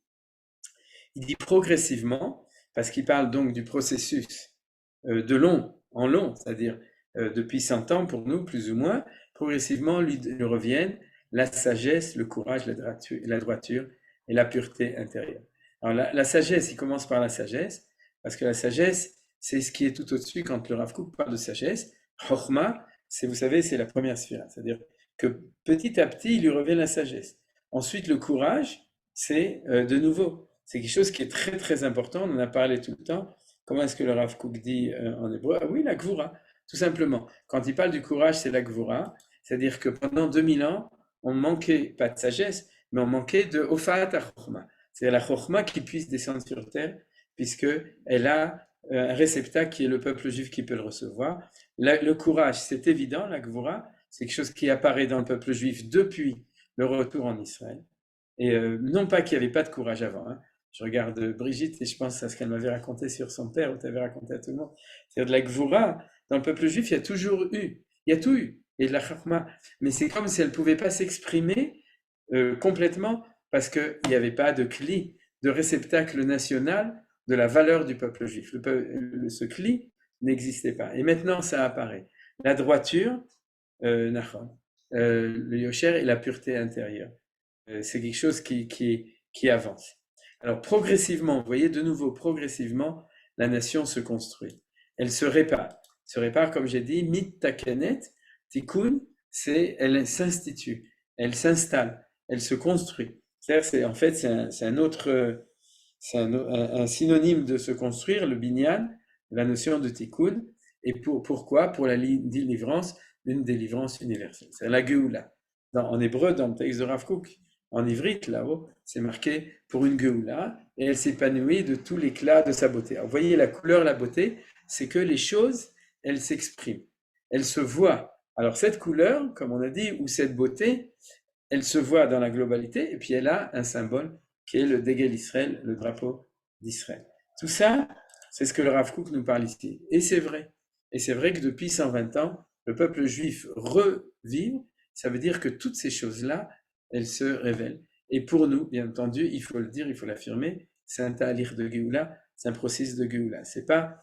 Il dit progressivement, parce qu'il parle donc du processus de long en long, c'est-à-dire depuis 100 ans pour nous, plus ou moins, progressivement lui reviennent la sagesse, le courage, la droiture et la pureté intérieure. Alors la sagesse, il commence par la sagesse, parce que la sagesse, c'est ce qui est tout au-dessus quand le Rav Kook parle de sagesse. Chokhmah, vous savez, c'est la première sphère, c'est-à-dire que petit à petit, il lui revient la sagesse. Ensuite, le courage, c'est de nouveau, c'est quelque chose qui est très très important, on en a parlé tout le temps. Comment est-ce que le Rav Kook dit en hébreu? Ah oui, la gvura, tout simplement. Quand il parle du courage, c'est la gvura, c'est-à-dire que pendant 2000 ans, on manquait, pas de sagesse, mais on manquait de Ofa'at HaChokhmah. C'est la Chokhmah qui puisse descendre sur terre, puisqu'elle a un réceptacle qui est le peuple juif qui peut le recevoir. Le courage, c'est évident, la gvura, c'est quelque chose qui apparaît dans le peuple juif depuis le retour en Israël. Et non pas qu'il n'y avait pas de courage avant. Hein. Je regarde Brigitte et je pense à ce qu'elle m'avait raconté sur son père, ou t'avais raconté à tout le monde. C'est-à-dire de la gvura, dans le peuple juif, il y a toujours eu, il y a tout eu, et de la chachma. Mais c'est comme si elle ne pouvait pas s'exprimer complètement, parce qu'il n'y avait pas de cli, de réceptacle national de la valeur du peuple juif. Ce cli n'existait pas. Et maintenant, ça apparaît. La droiture, le yosher et la pureté intérieure. C'est quelque chose qui avance. Alors progressivement, vous voyez de nouveau, progressivement, la nation se construit. Elle se répare. Se répare, comme j'ai dit, mit takenet, tikkun, elle s'institue, elle s'installe, elle se construit. C'est en fait, c'est un autre, c'est un synonyme de se construire, le binyan, la notion de tikkun. Et pourquoi? Pour la délivrance, une délivrance universelle. C'est la geoula. En hébreu, dans le texte de Rav Kook, en ivrite, là-haut, c'est marqué pour une geoula, et elle s'épanouit de tout l'éclat de sa beauté. Alors, vous voyez, la couleur, la beauté, c'est que les choses, elles s'expriment, elles se voient. Alors, cette couleur, comme on a dit, ou cette beauté, elle se voit dans la globalité, et puis elle a un symbole qui est le Degel Israël, le drapeau d'Israël. Tout ça, c'est ce que le Rav Kook nous parle ici. Et c'est vrai. Et c'est vrai que depuis 120 ans, le peuple juif revive, ça veut dire que toutes ces choses-là, elles se révèlent. Et pour nous, bien entendu, il faut le dire, il faut l'affirmer, c'est un ta'alir de Géoula, c'est un processus de Géoula. C'est pas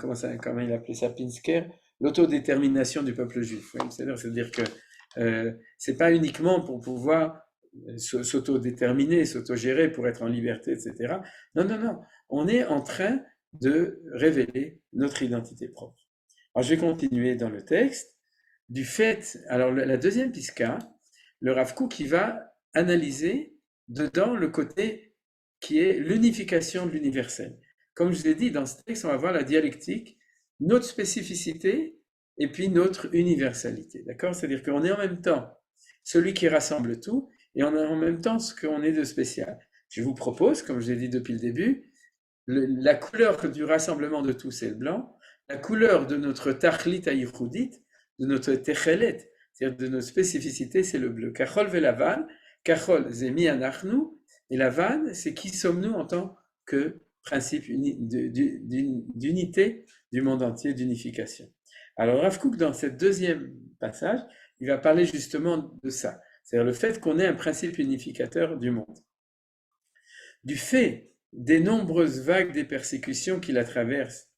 comment il appelait ça, Pinsker, l'autodétermination du peuple juif. Oui, c'est-à-dire que c'est pas uniquement pour pouvoir s'autodéterminer, s'autogérer pour être en liberté, etc. Non, non, non. On est en train de révéler notre identité propre. Alors, je vais continuer dans le texte. Du fait, alors la deuxième piska, le Rav Kook qui va analyser dedans le côté qui est l'unification de l'universel. Comme je vous ai dit, dans ce texte, on va voir la dialectique, notre spécificité et puis notre universalité. D'accord? C'est-à-dire qu'on est en même temps celui qui rassemble tout et on est en même temps ce qu'on est de spécial. Je vous propose, comme je l'ai dit depuis le début, la couleur du rassemblement de tout, c'est le blanc. La couleur de notre tachlit hayichudit, de notre techelet, c'est-à-dire de notre spécificité, c'est le bleu. Kachol velavan, kachol zemi anachnu, et lavan, c'est qui sommes-nous en tant que principe d'unité du monde entier, d'unification. Alors Rav Kook, dans ce deuxième passage, il va parler justement de ça, c'est-à-dire le fait qu'on ait un principe unificateur du monde. Du fait des nombreuses vagues des persécutions qui la traversent,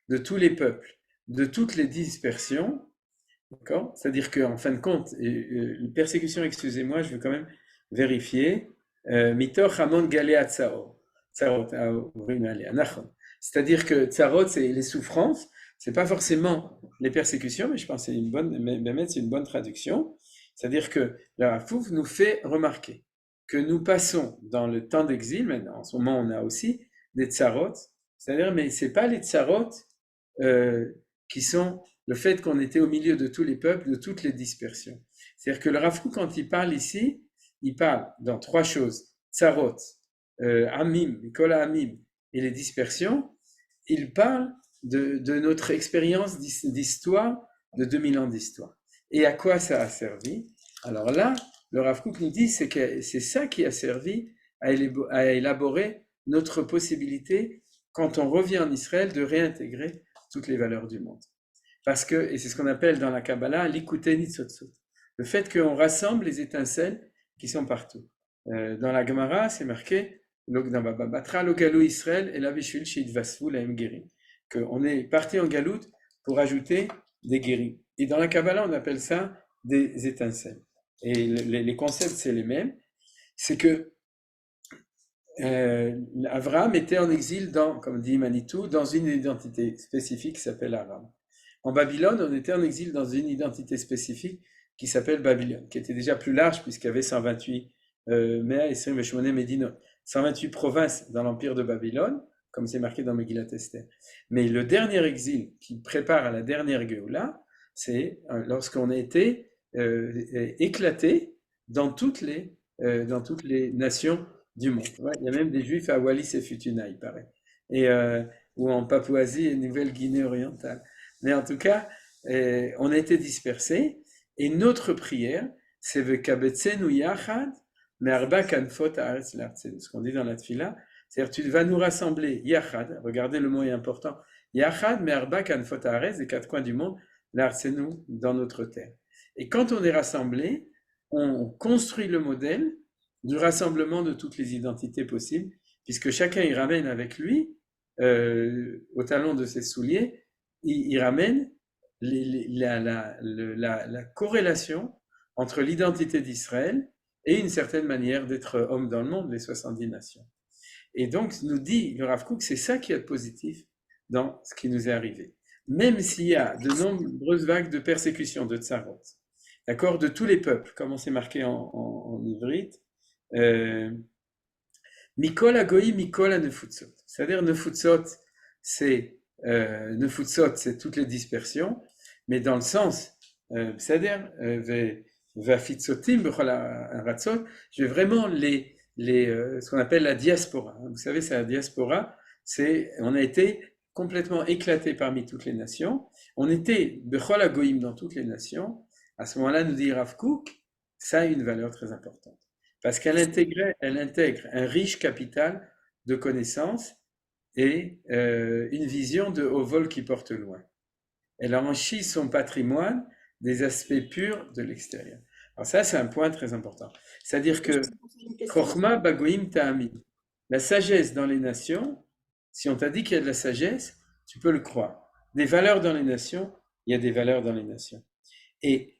de tous les peuples, de toutes les dispersions, d'accord? C'est-à-dire qu'en fin de compte, persécution, excusez-moi, je veux quand même vérifier, mitoch hamon galea tsarot, c'est-à-dire que tsarot, c'est les souffrances, c'est pas forcément les persécutions, mais je pense que c'est une bonne traduction, c'est-à-dire que la Rav Kook nous fait remarquer que nous passons dans le temps d'exil, maintenant en ce moment on a aussi des tsarot, c'est-à-dire mais c'est pas les tsarot qui sont le fait qu'on était au milieu de tous les peuples, de toutes les dispersions. C'est-à-dire que le Rav Kook, quand il parle ici, il parle dans trois choses, tsarot, amim, Mikola amim, et les dispersions, il parle de notre expérience d'histoire, de 2000 ans d'histoire. Et à quoi ça a servi? Alors là, le Rav Kook nous dit que c'est ça qui a servi à élaborer notre possibilité, quand on revient en Israël, de réintégrer toutes les valeurs du monde. Parce que, et c'est ce qu'on appelle dans la Kabbalah, l'ikuté nitzotzot. le fait qu'on rassemble les étincelles qui sont partout. Dans la Gemara, c'est marqué Batra lo galou Israël et la bishvil sheidvasvu lahem gerim, qu'on est parti en galoute pour ajouter des guéris. Et dans la Kabbalah, on appelle ça des étincelles. Et les concepts, c'est les mêmes. C'est que Abraham était en exil comme dit Manitou, dans une identité spécifique qui s'appelle Aram. En Babylone, on était en exil dans une identité spécifique qui s'appelle Babylone, qui était déjà plus large puisqu'il y avait 128 Mea Esrim Veshmone Medinot, 128 provinces dans l'empire de Babylone, comme c'est marqué dans Megillat Esther. Mais le dernier exil qui prépare à la dernière Géoula, c'est lorsqu'on a été éclaté dans toutes les nations du monde. Ouais, il y a même des Juifs à Wallis et Futuna, il paraît, ou en Papouasie et Nouvelle-Guinée orientale. Mais en tout cas, on a été dispersés, et notre prière, c'est Vekabetzenu Yachad, Me'arba Kanfot Haaretz La'artzenu, ce qu'on dit dans la Tfila, c'est-à-dire tu vas nous rassembler Yachad, regardez le mot est important, Yachad Me'arba Kanfot Haaretz, des quatre coins du monde, La'artzenu, dans notre terre. Et quand on est rassemblés, on construit le modèle du rassemblement de toutes les identités possibles, puisque chacun y ramène avec lui, au talon de ses souliers, il ramène la corrélation entre l'identité d'Israël et une certaine manière d'être homme dans le monde, les 70 nations. Et donc, nous dit le Rav Kook, c'est ça qui est positif dans ce qui nous est arrivé. Même s'il y a de nombreuses vagues de persécution, de tsarot, d'accord, de tous les peuples, comme on s'est marqué en ivrite, Mikol Agoï, Mikol Nefutzot. C'est-à-dire Nefutzot, c'est toutes les dispersions, mais dans le sens, c'est-à-dire Vafitzotim, je vais vraiment ce qu'on appelle la diaspora. Vous savez, c'est la diaspora, on a été complètement éclaté parmi toutes les nations. On était Bechol Agoïm dans toutes les nations. À ce moment-là, nous dit Rav Kook, ça a une valeur très importante. Parce qu'elle intègre un riche capital de connaissances et une vision de haut vol qui porte loin. Elle enrichit son patrimoine des aspects purs de l'extérieur. Alors ça, c'est un point très important. C'est-à-dire que Chochma Bagoim Ta'amid, la sagesse dans les nations, si on t'a dit qu'il y a de la sagesse, tu peux le croire. Des valeurs dans les nations, il y a des valeurs dans les nations. Et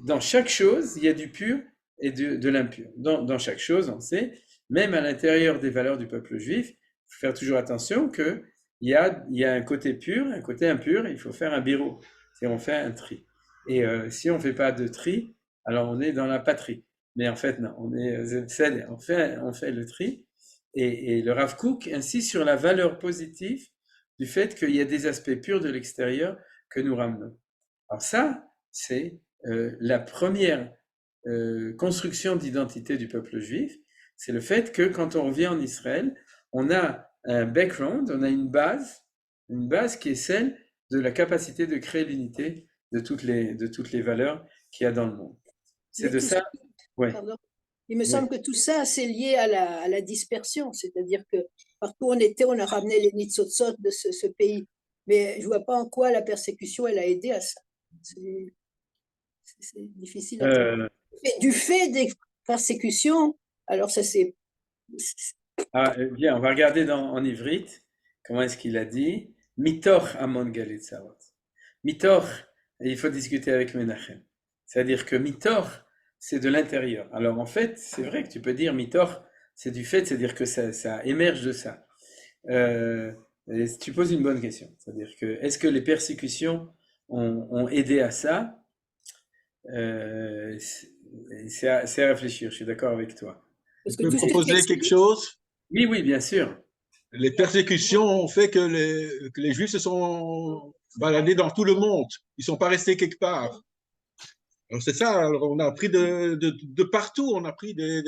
dans chaque chose, il y a du pur et de l'impur. Dans chaque chose, on sait, même à l'intérieur des valeurs du peuple juif, il faut faire toujours attention qu'il y a un côté pur, un côté impur, il faut faire un birou, c'est on fait un tri. Et si on ne fait pas de tri, alors on est dans la patrie. Mais en fait, non, on fait le tri. Et le Rav Kook insiste sur la valeur positive du fait qu'il y a des aspects purs de l'extérieur que nous ramenons. Alors ça, c'est la première construction d'identité du peuple juif, c'est le fait que quand on revient en Israël, on a un background, on a une base qui est celle de la capacité de créer l'unité de toutes les valeurs qu'il y a dans le monde. C'est de ça. Ouais. Pardon. Il me semble que tout ça, c'est lié à la dispersion, c'est-à-dire que partout où on était, on a ramené les nitzotzot de ce pays. Mais je ne vois pas en quoi la persécution, elle a aidé à ça. C'est difficile à dire. Du fait des persécutions, alors ça c'est... Bien, on va regarder en ivrite, comment est-ce qu'il a dit. Mitoch Amon Galit Sarot. Mitoch, il faut discuter avec Menachem. C'est-à-dire que Mitoch, c'est de l'intérieur. Alors en fait, c'est vrai que tu peux dire Mitoch, c'est du fait, c'est-à-dire que ça émerge de ça. Tu poses une bonne question. C'est-à-dire que, est-ce que les persécutions ont aidé à ça? C'est à réfléchir, je suis d'accord avec toi. Je peux proposer quelque chose? Oui, bien sûr. Les persécutions ont fait que les Juifs se sont baladés dans tout le monde. Ils ne sont pas restés quelque part. Alors c'est ça, alors on a appris de partout, on a appris des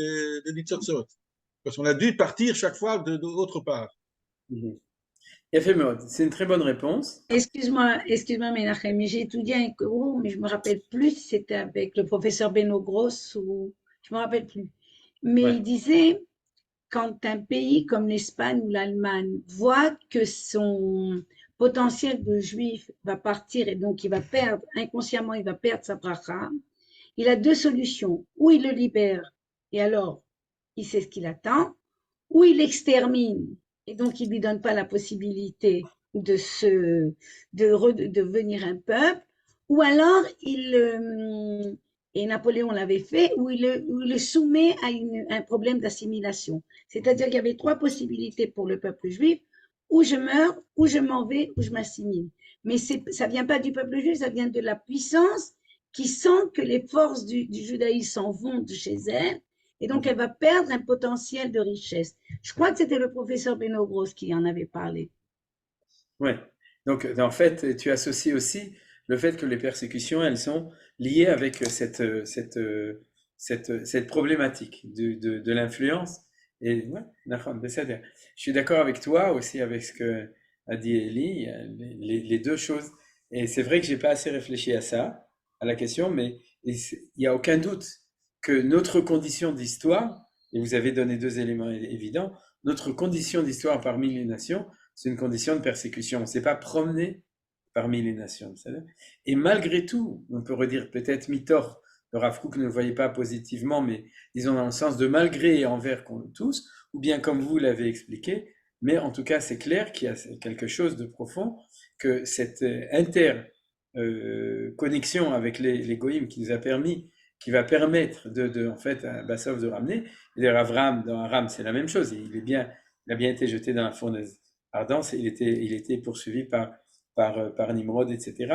nitzotzot. Parce qu'on a dû partir chaque fois d'autre part. C'est une très bonne réponse. Excuse-moi, Menachem, j'ai étudié un cours, mais je me rappelle plus si c'était avec le professeur Beno Gross ou je me rappelle plus. Mais il disait, quand un pays comme l'Espagne ou l'Allemagne voit que son potentiel de juif va partir et donc il va perdre, inconsciemment, il va perdre sa bracha, il a deux solutions. Ou il le libère, et alors, il sait ce qu'il attend, ou il l'extermine, et donc il lui donne pas la possibilité de devenir un peuple, ou alors et Napoléon l'avait fait, où il le soumet à un problème d'assimilation. C'est-à-dire qu'il y avait trois possibilités pour le peuple juif, ou je meurs, ou je m'en vais, ou je m'assimile. Mais ça vient pas du peuple juif, ça vient de la puissance qui sent que les forces du judaïsme s'en vont de chez elle, et donc elle va perdre un potentiel de richesse. Je crois que c'était le professeur Benogros qui en avait parlé. Oui. Donc, en fait, tu associes aussi le fait que les persécutions, elles sont liées avec cette problématique de l'influence. Et ouais, je suis d'accord avec toi aussi avec ce que a dit Elie, les deux choses. Et c'est vrai que j'ai pas assez réfléchi à ça, à la question, mais il n'y a aucun doute que notre condition d'histoire, et vous avez donné deux éléments évidents, notre condition d'histoire parmi les nations, c'est une condition de persécution. On ne s'est pas promené parmi les nations. Et malgré tout, on peut redire peut-être Mitor, le Rav Kook ne le voyait pas positivement, mais disons dans le sens de malgré et envers tous, ou bien comme vous l'avez expliqué, mais en tout cas c'est clair qu'il y a quelque chose de profond, que cette interconnexion avec les Goïm qui nous a permis, qui va permettre en fait à Bassov de ramener, et d'ailleurs Avram, dans Aram c'est la même chose, il a bien été jeté dans la fournaise ardente, il était poursuivi par Nimrod, etc.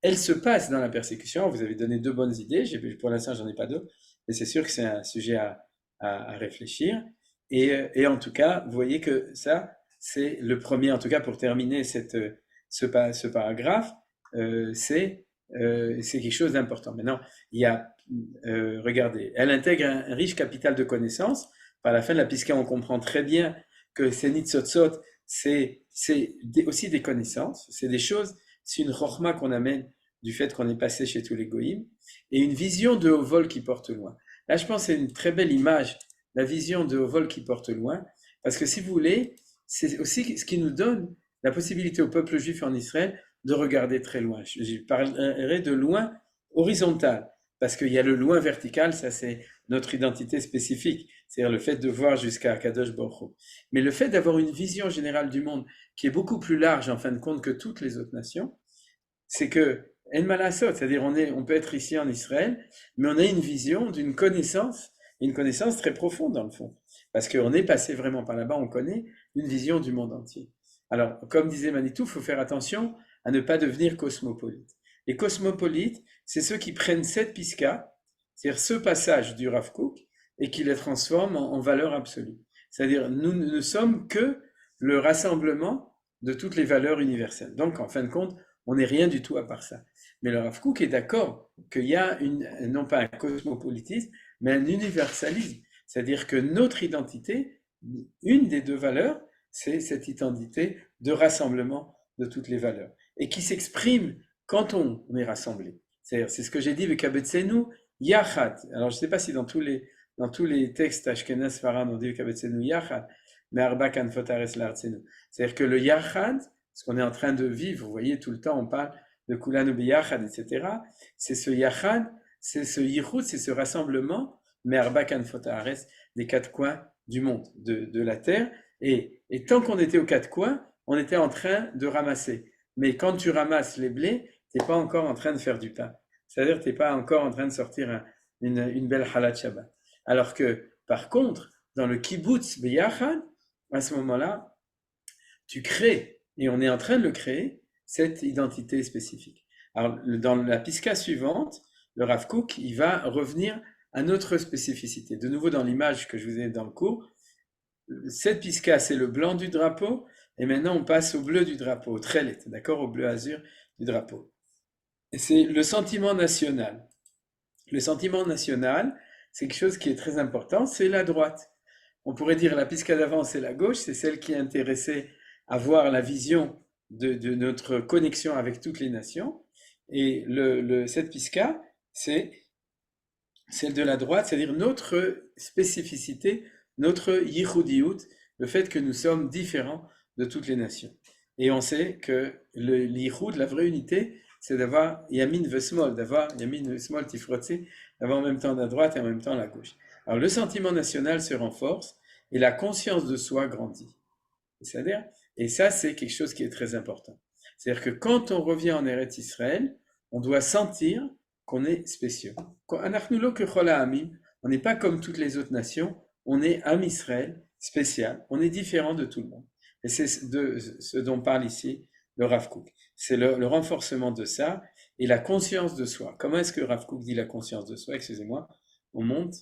Elle se passe dans la persécution. Vous avez donné deux bonnes idées. Pour l'instant, j'en ai pas d'autres, mais c'est sûr que c'est un sujet à réfléchir. Et en tout cas, vous voyez que ça, c'est le premier, en tout cas pour terminer ce paragraphe, c'est quelque chose d'important. Maintenant, il y a, regardez, elle intègre un riche capital de connaissances. Par la fin de la Pisca, on comprend très bien que c'est Nitzotzot, c'est aussi des connaissances, c'est des choses, c'est une chorma qu'on amène du fait qu'on est passé chez tous les goïms, et une vision de haut vol qui porte loin. Là, je pense que c'est une très belle image, la vision de haut vol qui porte loin, parce que si vous voulez, c'est aussi ce qui nous donne la possibilité au peuple juif en Israël de regarder très loin. Je parlerai de loin horizontal, parce qu'il y a le loin vertical, ça c'est notre identité spécifique, c'est-à-dire le fait de voir jusqu'à Kadosh Baruch Hu. Mais le fait d'avoir une vision générale du monde qui est beaucoup plus large en fin de compte que toutes les autres nations, c'est que En Malasot, c'est-à-dire on peut être ici en Israël, mais on a une vision d'une connaissance, une connaissance très profonde dans le fond, parce qu'on est passé vraiment par là-bas, on connaît une vision du monde entier. Alors, comme disait Manitou, il faut faire attention à ne pas devenir cosmopolite. Les cosmopolites, c'est ceux qui prennent cette pisca, c'est-à-dire ce passage du Rav Kook, et qui les transforment en valeur absolue. C'est-à-dire, nous ne sommes que le rassemblement de toutes les valeurs universelles. Donc, en fin de compte, on n'est rien du tout à part ça. Mais le Rav Kook est d'accord qu'il y a non pas un cosmopolitisme, mais un universalisme. C'est-à-dire que notre identité, une des deux valeurs, c'est cette identité de rassemblement de toutes les valeurs. Et qui s'exprime quand on est rassemblé. C'est ce que j'ai dit avec Kabetzenu, Yachad. Alors, je ne sais pas si dans tous les textes Ashkenaz Farad on dit Kabetzenu Yachad, mais Arba Kanfot Ares Lartzenu. C'est-à-dire que le Yachad, ce qu'on est en train de vivre, vous voyez, tout le temps, on parle de Kulanu Biyachad, etc. C'est ce Yachad, c'est ce Yichud, c'est ce rassemblement, mais Arba Kanfot Ares, des quatre coins du monde, de la terre. Et tant qu'on était aux quatre coins, on était en train de ramasser. Mais quand tu ramasses les blés, tu n'es pas encore en train de faire du pain. C'est-à-dire que tu n'es pas encore en train de sortir une belle halat Shabbat. Alors que, par contre, dans le kibbutz biyachad, à ce moment-là, tu crées, et on est en train de le créer, cette identité spécifique. Alors, dans la pisca suivante, le Rav Kook, il va revenir à notre spécificité. De nouveau, dans l'image que je vous ai dans le cours, cette pisca, c'est le blanc du drapeau, et maintenant on passe au bleu du drapeau, au trélet, d'accord, au bleu azur du drapeau. Et c'est le sentiment national. Le sentiment national, c'est quelque chose qui est très important, c'est la droite. On pourrait dire la pisca d'avant, c'est la gauche, c'est celle qui est intéressée à voir la vision de notre connexion avec toutes les nations. Et cette pisca, c'est celle de la droite, c'est-à-dire notre spécificité, notre yichudiyut, le fait que nous sommes différents de toutes les nations. Et on sait que l'yichud, la vraie unité, c'est d'avoir Yamin Vesmol, d'avoir Yamin Vesmol Tifrotzi, d'avoir en même temps la droite et en même temps la gauche. Alors le sentiment national se renforce et la conscience de soi grandit. C'est-à-dire, et ça c'est quelque chose qui est très important. C'est-à-dire que quand on revient en Eretz Israël, on doit sentir qu'on est spéciaux. On n'est pas comme toutes les autres nations, on est Am Israël spécial, on est différent de tout le monde. Et c'est de ce dont parle ici le Rav Kook. C'est le renforcement de ça et la conscience de soi. Comment est-ce que Rav Kook dit la conscience de soi? Excusez-moi, on monte.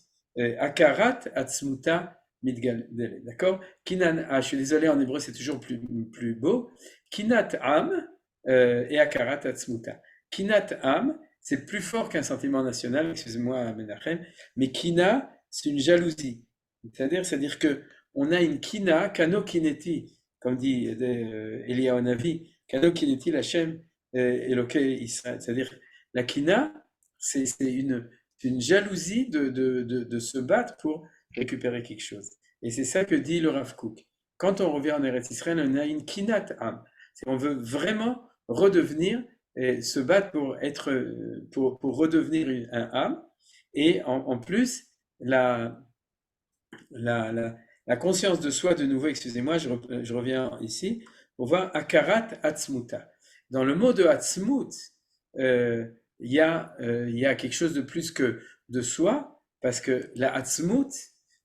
Akarat atzmuta mitgadele. D'accord? Kinan, je suis désolé, en hébreu c'est toujours plus beau. Kinat am et akarat atzmuta. Kinat am, c'est plus fort qu'un sentiment national, excusez-moi Menachem, mais kina, c'est une jalousie. C'est-à-dire que on a une kina, kano kineti, comme dit Eliyahu Navi, kano kineti l'Hashem Elokei Israël. C'est-à-dire la kina, c'est une jalousie de se battre pour récupérer quelque chose. Et c'est ça que dit le Rav Kook. Quand on revient en Eretz Israël, on a une kinat am. On veut vraiment redevenir et se battre pour redevenir un âme. Et en plus, la conscience de soi, de nouveau, excusez-moi, je reviens ici, pour voir Akarat Atzmuta. Dans le mot de Atzmut, il y a quelque chose de plus que de soi, parce que la Atzmut,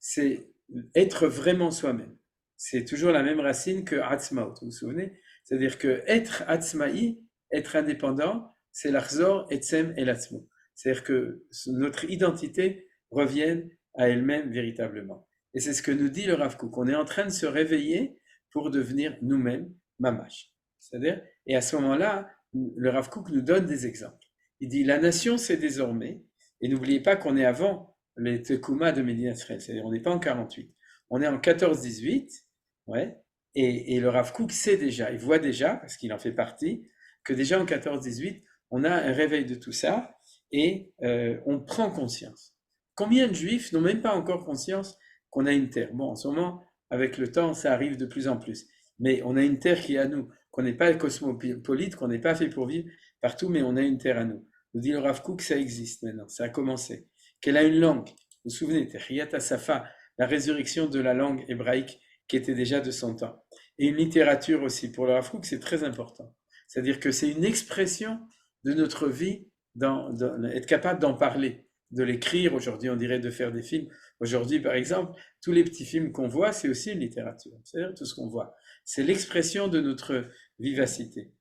c'est être vraiment soi-même. C'est toujours la même racine que Atzmaut, vous vous souvenez? C'est-à-dire que être Atzmaï, être indépendant, c'est l'Achzor, Etzem et l'Atzmut. C'est-à-dire que notre identité revienne à elle-même véritablement. Et c'est ce que nous dit le Rav Kook. On est en train de se réveiller pour devenir nous-mêmes mamash. C'est-à-dire, et à ce moment-là, le Rav Kook nous donne des exemples. Il dit, la nation, c'est désormais, et n'oubliez pas qu'on est avant les Tekuma de Médina Israël, c'est-à-dire on n'est pas en 48, on est en 14-18, ouais, et le Rav Kook sait déjà, il voit déjà, parce qu'il en fait partie, que déjà en 14-18, on a un réveil de tout ça, et on prend conscience. Combien de Juifs n'ont même pas encore conscience qu'on a une terre? Bon, en ce moment, avec le temps, ça arrive de plus en plus. Mais on a une terre qui est à nous, qu'on n'est pas cosmopolite, qu'on n'est pas fait pour vivre partout, mais on a une terre à nous. Nous dit le Rav Kook, ça existe maintenant, ça a commencé. Qu'elle a une langue. Vous vous souvenez, Techiyat Safa, la résurrection de la langue hébraïque qui était déjà de 100 ans. Et une littérature aussi. Pour le Rav Kook, c'est très important. C'est-à-dire que c'est une expression de notre vie, être capable d'en parler, de l'écrire. Aujourd'hui, on dirait de faire des films. Aujourd'hui, par exemple, tous les petits films qu'on voit, c'est aussi une littérature. C'est-à-dire tout ce qu'on voit. C'est l'expression de notre vivacité.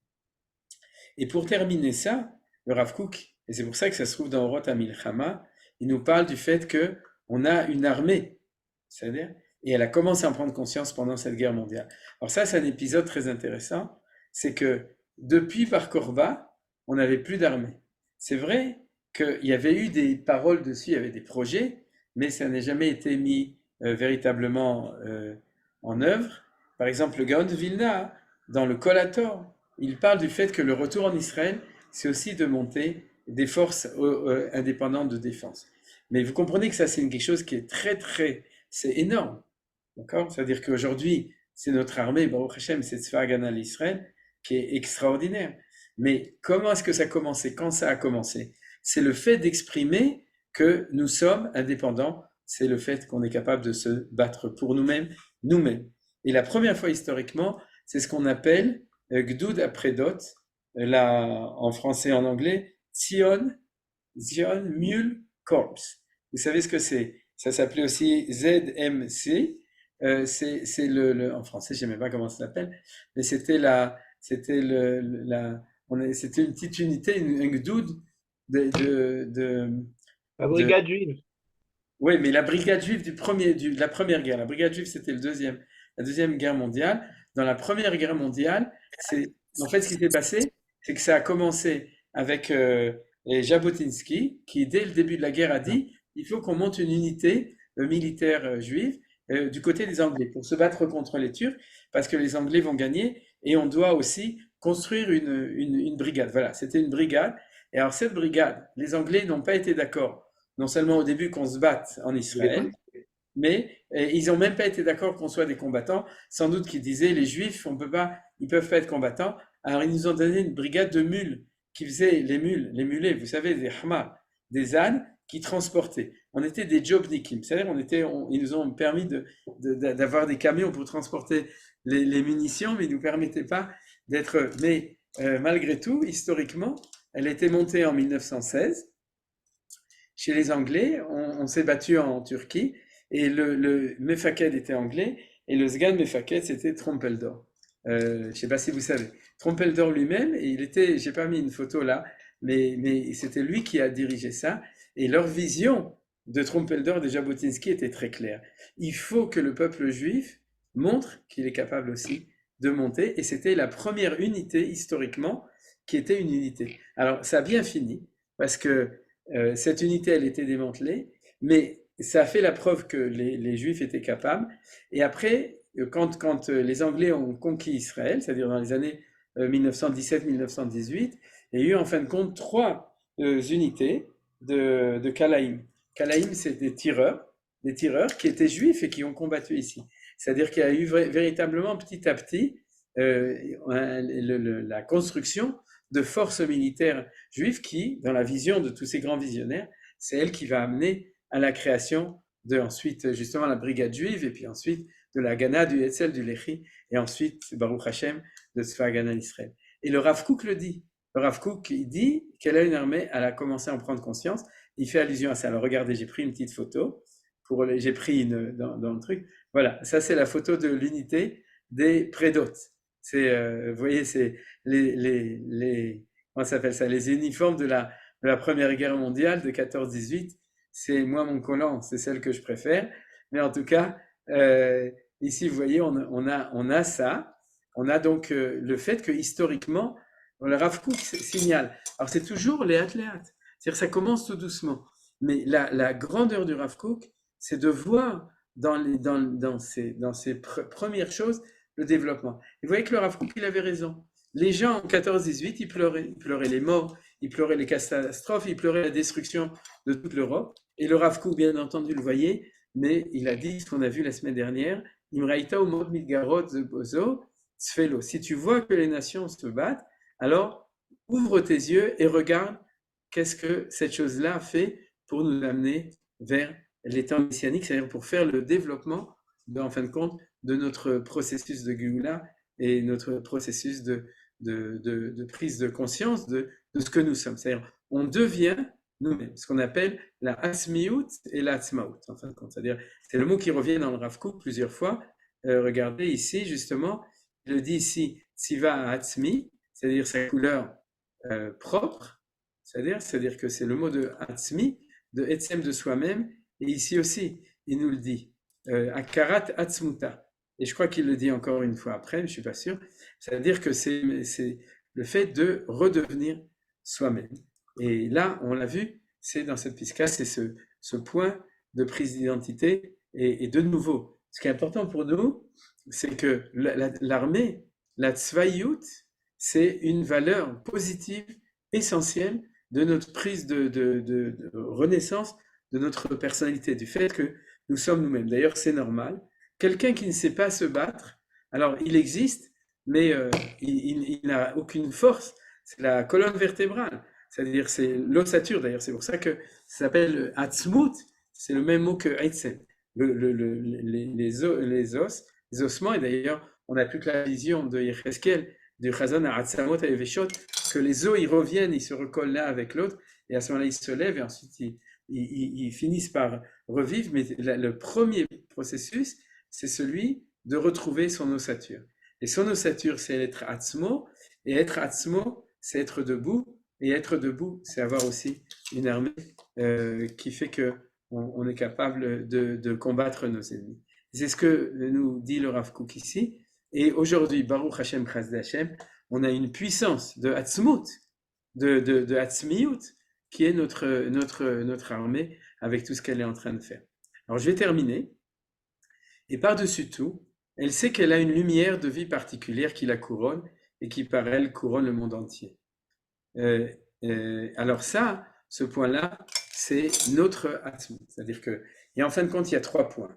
Et pour terminer ça, le Rav Kook, et c'est pour ça que ça se trouve dans Orot HaMilchama, il nous parle du fait qu'on a une armée, c'est-à-dire, et elle a commencé à en prendre conscience pendant cette guerre mondiale. Alors ça, c'est un épisode très intéressant, c'est que depuis Bar Korba, on n'avait plus d'armée. C'est vrai qu'il y avait eu des paroles dessus, il y avait des projets, mais ça n'a jamais été mis véritablement en œuvre. Par exemple, le Gaon de Vilna, dans le Kol HaTor, il parle du fait que le retour en Israël, c'est aussi de monter des forces indépendantes de défense. Mais vous comprenez que ça, c'est quelque chose qui est c'est énorme. D'accord? C'est-à-dire qu'aujourd'hui, c'est notre armée, Baruch Hashem, c'est Tzva Hagana l'Israël, qui est extraordinaire. Mais comment est-ce que ça a commencé? Quand ça a commencé? C'est le fait d'exprimer que nous sommes indépendants, c'est le fait qu'on est capable de se battre pour nous-mêmes. Et la première fois historiquement, c'est ce qu'on appelle Gdoud Apredot, là, en français et en anglais, Zion Mule Corps. Vous savez ce que c'est? Ça s'appelait aussi ZMC. C'est en français, je ne sais même pas comment ça s'appelle, mais c'était une petite unité, un gdoud La brigade juive. Oui, mais la brigade juive de la première guerre. La brigade juive, c'était la deuxième guerre mondiale. Dans la première guerre mondiale, en fait, ce qui s'est passé, c'est que ça a commencé avec Jabotinsky, qui dès le début de la guerre a dit il faut qu'on monte une unité militaire juive du côté des Anglais pour se battre contre les Turcs, parce que les Anglais vont gagner et on doit aussi construire une brigade. Voilà, c'était une brigade. Et alors cette brigade, les Anglais n'ont pas été d'accord, non seulement au début qu'on se batte en Israël, mais ils n'ont même pas été d'accord qu'on soit des combattants. Sans doute qu'ils disaient les Juifs, ils peuvent pas être combattants. Alors ils nous ont donné une brigade de mules. qui faisaient les mulets, vous savez, des hamar, des ânes qui transportaient. On était des jobnikim, c'est-à-dire ils nous ont permis d'avoir des camions pour transporter les munitions, mais ils ne nous permettaient pas d'être... Mais malgré tout, historiquement, elle était montée en 1916. Chez les Anglais, on s'est battu en Turquie, et le Mefaked était anglais, et le Sgan Mefaked, c'était Trompeldor. Je ne sais pas si vous savez. Trompeldor lui-même, et j'ai pas mis une photo là, mais c'était lui qui a dirigé ça, et leur vision de Trompeldor, de Jabotinsky était très claire. Il faut que le peuple juif montre qu'il est capable aussi de monter, et c'était la première unité historiquement qui était une unité. Alors ça a bien fini, parce que cette unité, elle était démantelée, mais ça a fait la preuve que les Juifs étaient capables. Et après, quand les Anglais ont conquis Israël, c'est-à-dire dans les années 1917-1918, il y a eu en fin de compte 3 unités de Kalaïm. Kalaïm, c'est des tireurs qui étaient juifs et qui ont combattu ici. C'est-à-dire qu'il y a eu véritablement petit à petit la construction de forces militaires juives qui, dans la vision de tous ces grands visionnaires, c'est elle qui va amener à la création de ensuite justement la brigade juive et puis ensuite de la Haganah, du Hetzel, du Lechi et ensuite Baruch Hashem de Tzva Haganah d'Israël. Et le Rav Kook le dit. Le Rav Kook, il dit qu'elle a une armée, elle a commencé à en prendre conscience. Il fait allusion à ça. Alors regardez, j'ai pris une petite photo. J'ai pris dans le truc. Voilà, ça c'est la photo de l'unité des prédotes. Vous voyez, c'est comment ça s'appelle ça, les uniformes de la Première Guerre mondiale de 14-18. C'est moi mon collant, c'est celle que je préfère. Mais en tout cas, ici vous voyez, on a ça. On a donc le fait que historiquement, le Rav Kook signale. Alors c'est toujours léat. C'est-à-dire ça commence tout doucement. Mais la grandeur du Rav Kook, c'est de voir dans ces premières choses le développement. Et vous voyez que le Rav Kook, il avait raison. Les gens en 14-18, ils pleuraient les morts, ils pleuraient les catastrophes, ils pleuraient la destruction de toute l'Europe. Et le Rav Kook, bien entendu, le voyait, mais il a dit ce qu'on a vu la semaine dernière, Imraïta umod midgarot bozo tzfelo. Si tu vois que les nations se battent, alors ouvre tes yeux et regarde qu'est-ce que cette chose-là fait pour nous amener vers les temps messianiques, c'est-à-dire pour faire le développement, en fin de compte, de notre processus de Géoula et notre processus de prise de conscience de ce que nous sommes. C'est-à-dire, on devient nous-mêmes, ce qu'on appelle la Atzmiout et la Atzmaout, en fin de compte. C'est-à-dire, c'est le mot qui revient dans le Rav Kook plusieurs fois. Regardez ici, justement, il le dit ici, Tziva Atzmi, c'est-à-dire sa couleur propre, c'est-à-dire que c'est le mot de Atzmi, de Etzem de soi-même, et ici aussi, il nous le dit, Akarat Atzmuta. Et je crois qu'il le dit encore une fois après, mais je ne suis pas sûr. C'est-à-dire que c'est le fait de redevenir soi-même. Et là, on l'a vu, c'est dans cette pisca, c'est ce point de prise d'identité. Et de nouveau, ce qui est important pour nous, c'est que l'armée, la tzvaïout, c'est une valeur positive, essentielle de notre prise de renaissance de notre personnalité, du fait que nous sommes nous-mêmes. D'ailleurs, c'est normal. Quelqu'un qui ne sait pas se battre, alors il existe, mais il n'a aucune force. C'est la colonne vertébrale, c'est-à-dire c'est l'ossature. D'ailleurs, c'est pour ça que ça s'appelle atzmut. C'est le même mot que etzem. Les os, les ossements. Et d'ailleurs, on a toute la vision de Yecheskel, du Chazon à Atzamot et Veshot, que les os, ils reviennent, ils se recollent l'un avec l'autre, et à ce moment-là, ils se lèvent, et ensuite, ils finissent par revivre. Mais le premier processus, c'est celui de retrouver son ossature. Et son ossature, c'est être atzmo, et être atzmo, c'est être debout, et être debout, c'est avoir aussi une armée qui fait que on est capable de combattre nos ennemis. C'est ce que nous dit le Rav Kook ici. Et aujourd'hui, Baruch Hashem Chasdei Hashem, on a une puissance de atzmut, de atzmiout, qui est notre armée avec tout ce qu'elle est en train de faire. Alors je vais terminer. Et par-dessus tout, elle sait qu'elle a une lumière de vie particulière qui la couronne et qui par elle couronne le monde entier. Alors ça, ce point-là, c'est notre atzmut. C'est-à-dire que, et en fin de compte, il y a 3 points.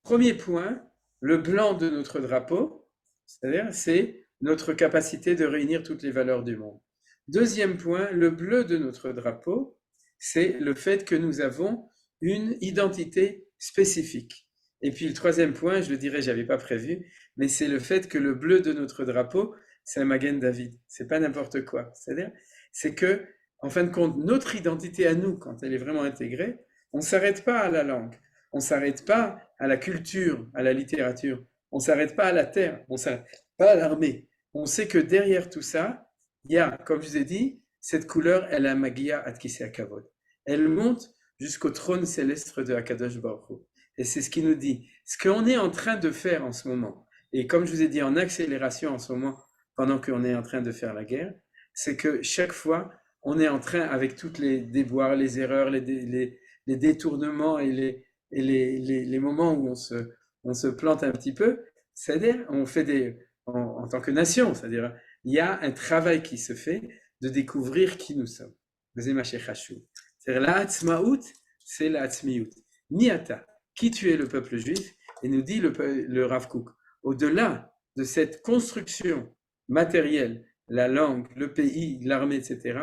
Premier point, le blanc de notre drapeau, c'est-à-dire c'est notre capacité de réunir toutes les valeurs du monde. Deuxième point, le bleu de notre drapeau, c'est le fait que nous avons une identité spécifique. Et puis le troisième point, je le dirais, j'avais pas prévu, mais c'est le fait que le bleu de notre drapeau, c'est un Magen David. C'est pas n'importe quoi. C'est-à-dire, c'est que, en fin de compte, notre identité à nous, quand elle est vraiment intégrée, on s'arrête pas à la langue, on s'arrête pas à la culture, à la littérature, on s'arrête pas à la terre, on s'arrête pas à l'armée. On sait que derrière tout ça, il y a, comme je vous ai dit, cette couleur, elle a Magia Atkisei Kavod. Elle monte jusqu'au trône céleste de Akadosh Baruch Hu. Et c'est ce qui nous dit. Ce qu'on est en train de faire en ce moment, et comme je vous ai dit, en accélération en ce moment, pendant qu'on est en train de faire la guerre, c'est que chaque fois, on est en train, avec toutes les déboires, les erreurs, les détournements et les moments où on se plante un petit peu, c'est-à-dire, on fait en tant que nation, c'est-à-dire, il y a un travail qui se fait de découvrir qui nous sommes. C'est-à-dire, la Hatzmaout, c'est la Hatzmiout. Niata, qui tu es le peuple juif, et nous dit le Rav Kook, au-delà de cette construction matérielle, la langue, le pays, l'armée, etc.,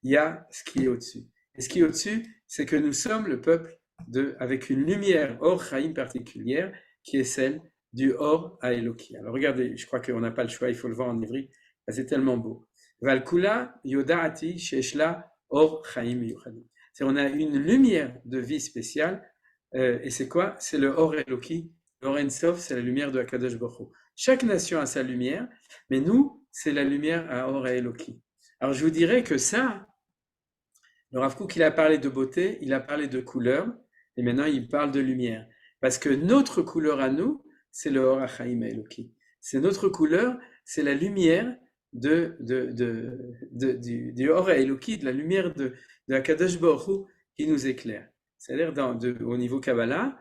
il y a ce qui est au-dessus. Et ce qui est au-dessus, c'est que nous sommes le peuple avec une lumière Or Chaim particulière, qui est celle du Or Haeloki. Alors regardez, je crois qu'on n'a pas le choix, il faut le voir en ivri, c'est tellement beau. Valkula Yodaati Sheshla Or Chaim Yuchadim. On a une lumière de vie spéciale, et c'est quoi? C'est le Or Eloki, l'Or Ensof, c'est la lumière de Akadosh Baruch Hu. Chaque nation a sa lumière, mais nous, c'est la lumière à Or Eloki. Alors je vous dirais que ça, le Rav Kook, il a parlé de beauté, il a parlé de couleur, et maintenant il parle de lumière. Parce que notre couleur à nous, c'est le Or HaChaim Eloki. C'est notre couleur, c'est la lumière du Or Eloki, de la lumière de Akadosh Baruch Hu qui nous éclaire. C'est-à-dire, au niveau Kabbalah,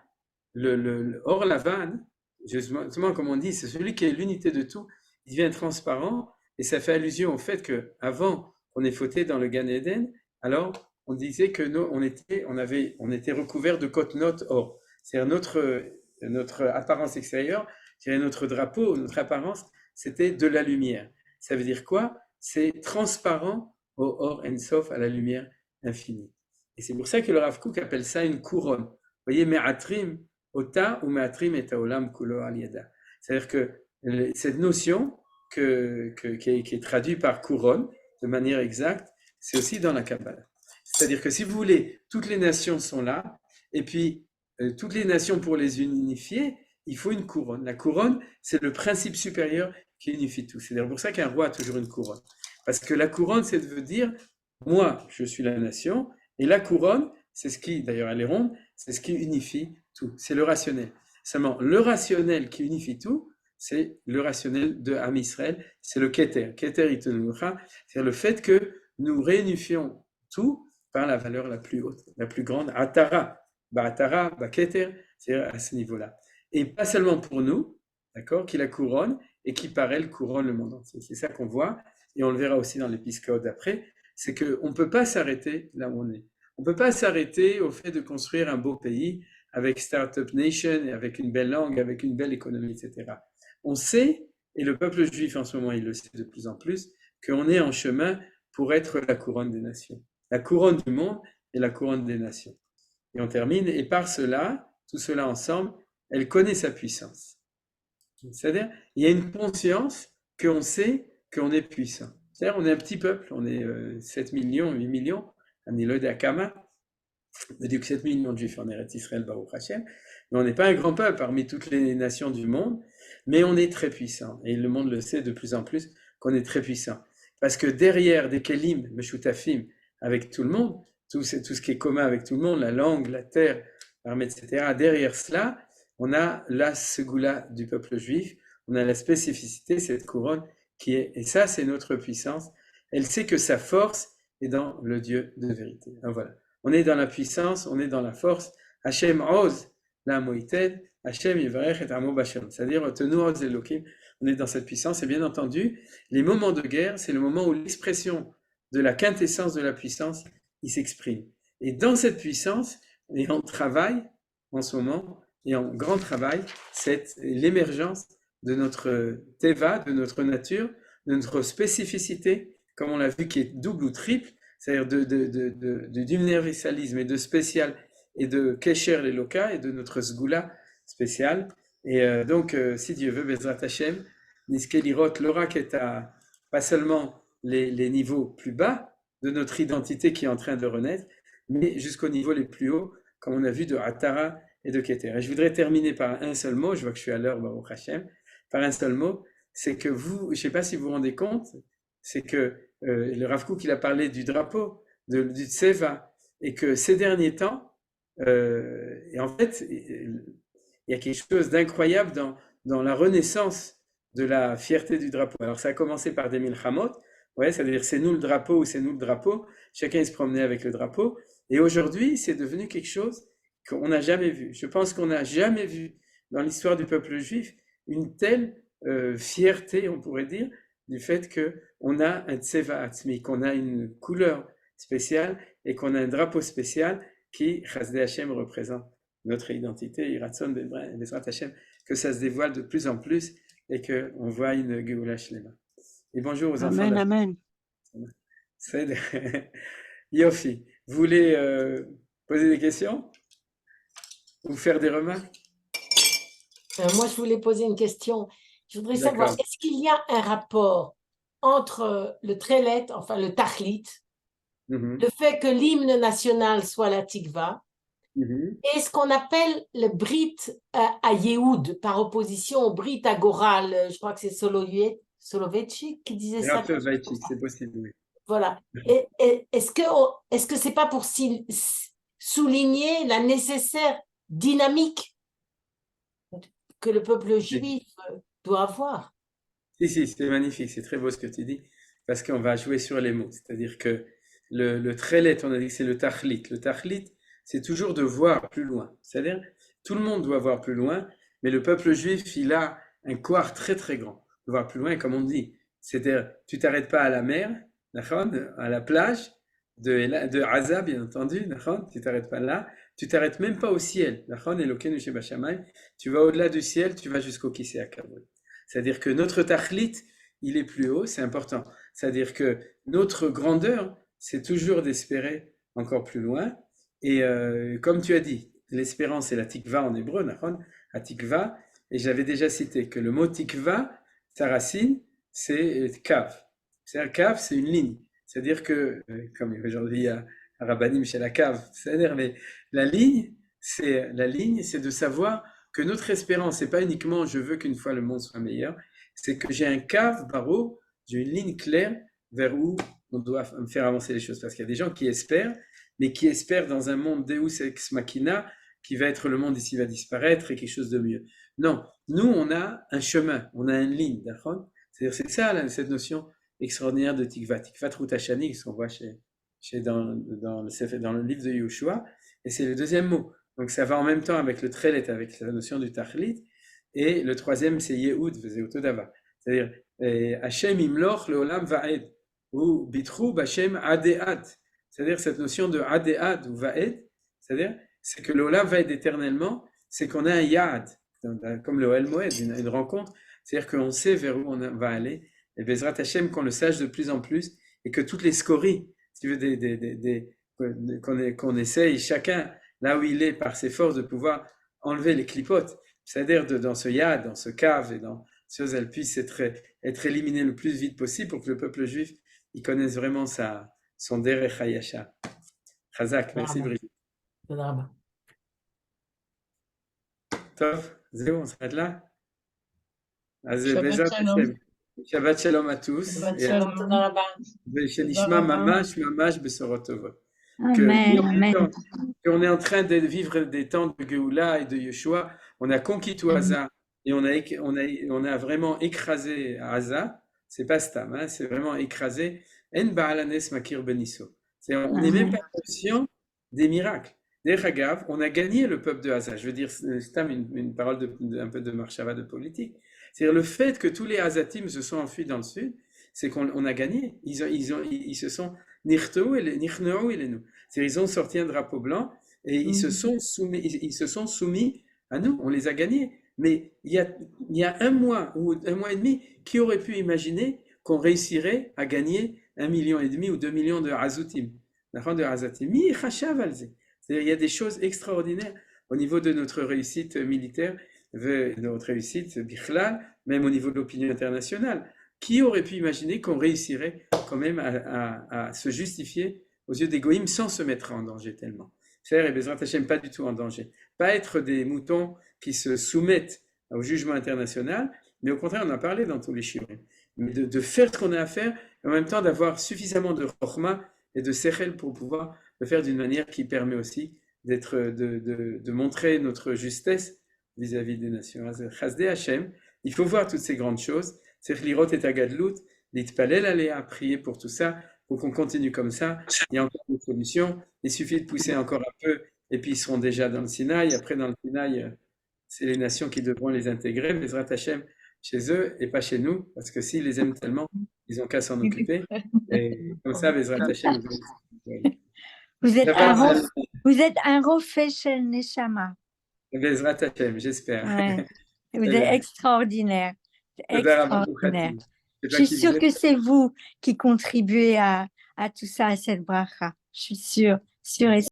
le Or Lavan, justement, comme on dit, c'est celui qui est l'unité de tout, il devient transparent, et ça fait allusion au fait qu'avant qu'on ait fauté dans le Gan Eden, alors on disait que on était recouvert de kotnot or. C'est-à-dire notre apparence extérieure, notre drapeau, notre apparence, c'était de la lumière. Ça veut dire quoi? C'est transparent au Or Ensof, à la lumière infinie. Et c'est pour ça que le Rav Kook appelle ça une couronne. Vous voyez, Me'atrim ota ou Me'atrim et Olam kulo al yada. C'est-à-dire que cette notion qui est traduite par couronne, de manière exacte, c'est aussi dans la Kabbalah. C'est-à-dire que si vous voulez, toutes les nations sont là, et puis toutes les nations, pour les unifier, il faut une couronne. La couronne, c'est le principe supérieur qui unifie tout. C'est pour ça qu'un roi a toujours une couronne. Parce que la couronne, c'est de dire, moi, je suis la nation, et la couronne, c'est ce qui, d'ailleurs elle est ronde, c'est ce qui unifie tout. C'est le rationnel. Seulement, le rationnel qui unifie tout, c'est le rationnel de Am Israël, c'est le Keter. Keter Itenucha, c'est le fait que nous réunifions tout par la valeur la plus haute, la plus grande, Atara. Atara, Keter, c'est à ce niveau-là. Et pas seulement pour nous, d'accord, qui la couronne, et qui par elle couronne le monde entier. C'est ça qu'on voit, et on le verra aussi dans l'épiscope d'après, c'est qu'on ne peut pas s'arrêter là où on est. On ne peut pas s'arrêter au fait de construire un beau pays avec Startup Nation, et avec une belle langue, avec une belle économie, etc. On sait, et le peuple juif en ce moment, il le sait de plus en plus, qu'on est en chemin pour être la couronne des nations. La couronne du monde et la couronne des nations. Et on termine, et par cela, tout cela ensemble, elle connaît sa puissance. C'est-à-dire, il y a une conscience qu'on sait qu'on est puissant. C'est-à-dire, on est un petit peuple, on est 7 millions, 8 millions, Anilod et Akama, on dit que 7 millions de juifs en Eretz Israël, Baruch Hashem, mais on n'est pas un grand peuple parmi toutes les nations du monde, mais on est très puissant. Et le monde le sait de plus en plus qu'on est très puissant. Parce que derrière des kelim, meshutafim, avec tout le monde, tout ce qui est commun avec tout le monde, la langue, la terre, l'armée, etc., derrière cela, on a la segoula du peuple juif, on a la spécificité, cette couronne qui est, et ça c'est notre puissance, elle sait que sa force est dans le Dieu de vérité. Alors voilà, on est dans la puissance, on est dans la force, Hashem oz la moïted, Hashem yivarech et amo bashem, c'est-à-dire tenu oz elokim, on est dans cette puissance, et bien entendu, les moments de guerre, c'est le moment où l'expression de la quintessence de la puissance, il s'exprime. Et dans cette puissance, et on travaille en ce moment, et en grand travail, c'est l'émergence de notre teva, de notre nature, de notre spécificité comme on l'a vu, qui est double ou triple, c'est-à-dire d'universalisme et de spécial et de Kesher les Loka et de notre Sgoula spécial. Et donc, si Dieu veut, Bezrat Hashem, Niskelirot, l'aura qui est à pas seulement les niveaux plus bas de notre identité qui est en train de renaître, mais jusqu'aux niveaux les plus hauts, comme on a vu de Atara et de Keter. Et je voudrais terminer par un seul mot, je vois que je suis à l'heure, Baruch Hashem, par un seul mot, c'est que vous, je ne sais pas si vous vous rendez compte, c'est que le Rav Kook, il a parlé du drapeau, du Tseva, et que ces derniers temps, et en fait, il y a quelque chose d'incroyable dans la renaissance de la fierté du drapeau. Alors ça a commencé par des milchamot, ouais, c'est-à-dire c'est nous le drapeau ou c'est nous le drapeau, chacun il se promenait avec le drapeau, et aujourd'hui c'est devenu quelque chose qu'on n'a jamais vu. Je pense qu'on n'a jamais vu dans l'histoire du peuple juif une telle fierté, on pourrait dire, du fait qu'on a un tseva atzmi, qu'on a une couleur spéciale et qu'on a un drapeau spécial qui, Chasdei Hashem, représente notre identité, Iratson Bezrat Hashem, que ça se dévoile de plus en plus et qu'on voit une Geoula Shlema. Et bonjour aux enfants. Amen, amen. C'est Yofi. Vous voulez poser des questions ou faire des remarques? Moi, je voulais poser une question. Je voudrais savoir, est-ce qu'il y a un rapport entre le Trélet, enfin le Tachlit, le fait que l'hymne national soit la Tikva, et ce qu'on appelle le Brit à Yehoud, par opposition au Brit à Goral, je crois que c'est Soloveitchik qui disait ça. C'est possible, oui. Voilà. Est-ce que c'est pas pour souligner la nécessaire dynamique que le peuple juif doit avoir? Si, c'est magnifique, c'est très beau ce que tu dis, parce qu'on va jouer sur les mots. C'est-à-dire que le Trélet, on a dit que c'est le Tachlit. Le Tachlit, c'est toujours de voir plus loin. C'est-à-dire, tout le monde doit voir plus loin, mais le peuple juif, il a un couard très très grand. De voir plus loin, comme on dit. C'est-à-dire, tu t'arrêtes pas à la mer, à la plage de Gaza, bien entendu, tu t'arrêtes pas là, tu t'arrêtes même pas au ciel. Tu vas au-delà du ciel, tu vas jusqu'au Kisei HaKavod. C'est-à-dire que notre Tachlit, il est plus haut, c'est important. C'est-à-dire que notre grandeur, c'est toujours d'espérer encore plus loin. Et comme tu as dit, l'espérance c'est la tikva en hébreu, la tikva, et j'avais déjà cité que le mot tikva, sa racine, c'est kav. C'est-à-dire kav, c'est une ligne. C'est-à-dire que, comme aujourd'hui il y a un rabbanim chez la cave, c'est-à-dire, mais la ligne, c'est de savoir que notre espérance, c'est pas uniquement je veux qu'une fois le monde soit meilleur, c'est que j'ai un cave barreau, j'ai une ligne claire vers où on doit me faire avancer les choses. Parce qu'il y a des gens qui espèrent, mais qui espèrent dans un monde Deus ex machina, qui va être le monde ici va disparaître et quelque chose de mieux. Non, nous on a un chemin, on a une ligne, d'accord? C'est-à-dire c'est ça là, cette notion extraordinaire de Tikva, Tikvat Rutashani, ce qu'on voit dans le livre de Yoshua, et c'est le deuxième mot. Donc ça va en même temps avec le Trélet, avec la notion du Tachlit, et le troisième c'est Yehoud, Vezéotodava. C'est-à-dire Hashem imloch leolam va'ed, ou Bitrou Hashem adead. C'est-à-dire cette notion de adead ou va'ed, c'est-à-dire c'est que l'olam va être éternellement, c'est qu'on a un yad, comme le El Moed, une rencontre, c'est-à-dire qu'on sait vers où on va aller, et Bezrat Hashem qu'on le sache de plus en plus, et que toutes les scories, si tu veux, qu'on essaye chacun, là où il est, par ses forces, de pouvoir enlever les clipotes, c'est-à-dire dans ce yad, dans ce cave, et dans ce choses, elles puissent être éliminées le plus vite possible pour que le peuple juif, il connaisse vraiment son derech hayashar. Chazak, merci Brigitte. Tov, Zéo, on s'arrête là. Shabbat shalom à tous. Shabbat shalom, toda rabba. Shenishma mamash besorot tovot. Amen. Qu'on est en train de vivre des temps de Geoula et de Yeshua. On a conquis tout Gaza et on a vraiment écrasé Gaza. C'est pas Stam, hein, c'est vraiment écrasé. En ba'alanes makir beniso. On n'est même pas conscient des miracles. D'ailleurs, on a gagné le peuple de Gaza. Je veux dire, c'est une parole un peu de marchava de politique. C'est-à-dire le fait que tous les Hazatim se sont enfuis dans le sud, c'est qu'on a gagné. Ils se sont nirteu et nous. C'est-à-dire ils ont sorti un drapeau blanc et ils se sont soumis à nous. On les a gagnés. Mais il y a un mois ou un mois et demi, qui aurait pu imaginer qu'on réussirait à gagner 1,5 million ou 2 millions de Azutim. C'est-à-dire, il y a des choses extraordinaires au niveau de notre réussite militaire, de notre réussite bichlal, même au niveau de l'opinion internationale. Qui aurait pu imaginer qu'on réussirait quand même à se justifier aux yeux des goïms sans se mettre en danger tellement? Faire et Bezrat Hashem pas du tout en danger. Pas être des moutons qui se soumettent au jugement international, mais au contraire, on en a parlé dans tous les shiurim. Mais de faire ce qu'on a à faire, et en même temps d'avoir suffisamment de chokhma et de sechel pour pouvoir le faire d'une manière qui permet aussi de montrer notre justesse vis-à-vis des nations. Chazdei Hashem, il faut voir toutes ces grandes choses. C'est lirot et agadlut, l'itpalel aléa, prier pour tout ça, pour qu'on continue comme ça. Il y a encore des solutions. Il suffit de pousser encore un peu, et puis ils seront déjà dans le Sinaï. Après, dans le Sinaï, c'est les nations qui devront les intégrer, Bezrat Hashem, chez eux et pas chez nous, parce que s'ils les aiment tellement, ils n'ont qu'à s'en occuper. Et comme ça, Bezrat Hashem, vous êtes un Rofé Shel Neshama. Bezrat Hashem, j'espère. Ouais. Vous êtes extraordinaire. Extraordinaire. Je suis sûre que c'est vous qui contribuez à tout ça, à cette bracha. Je suis sûre et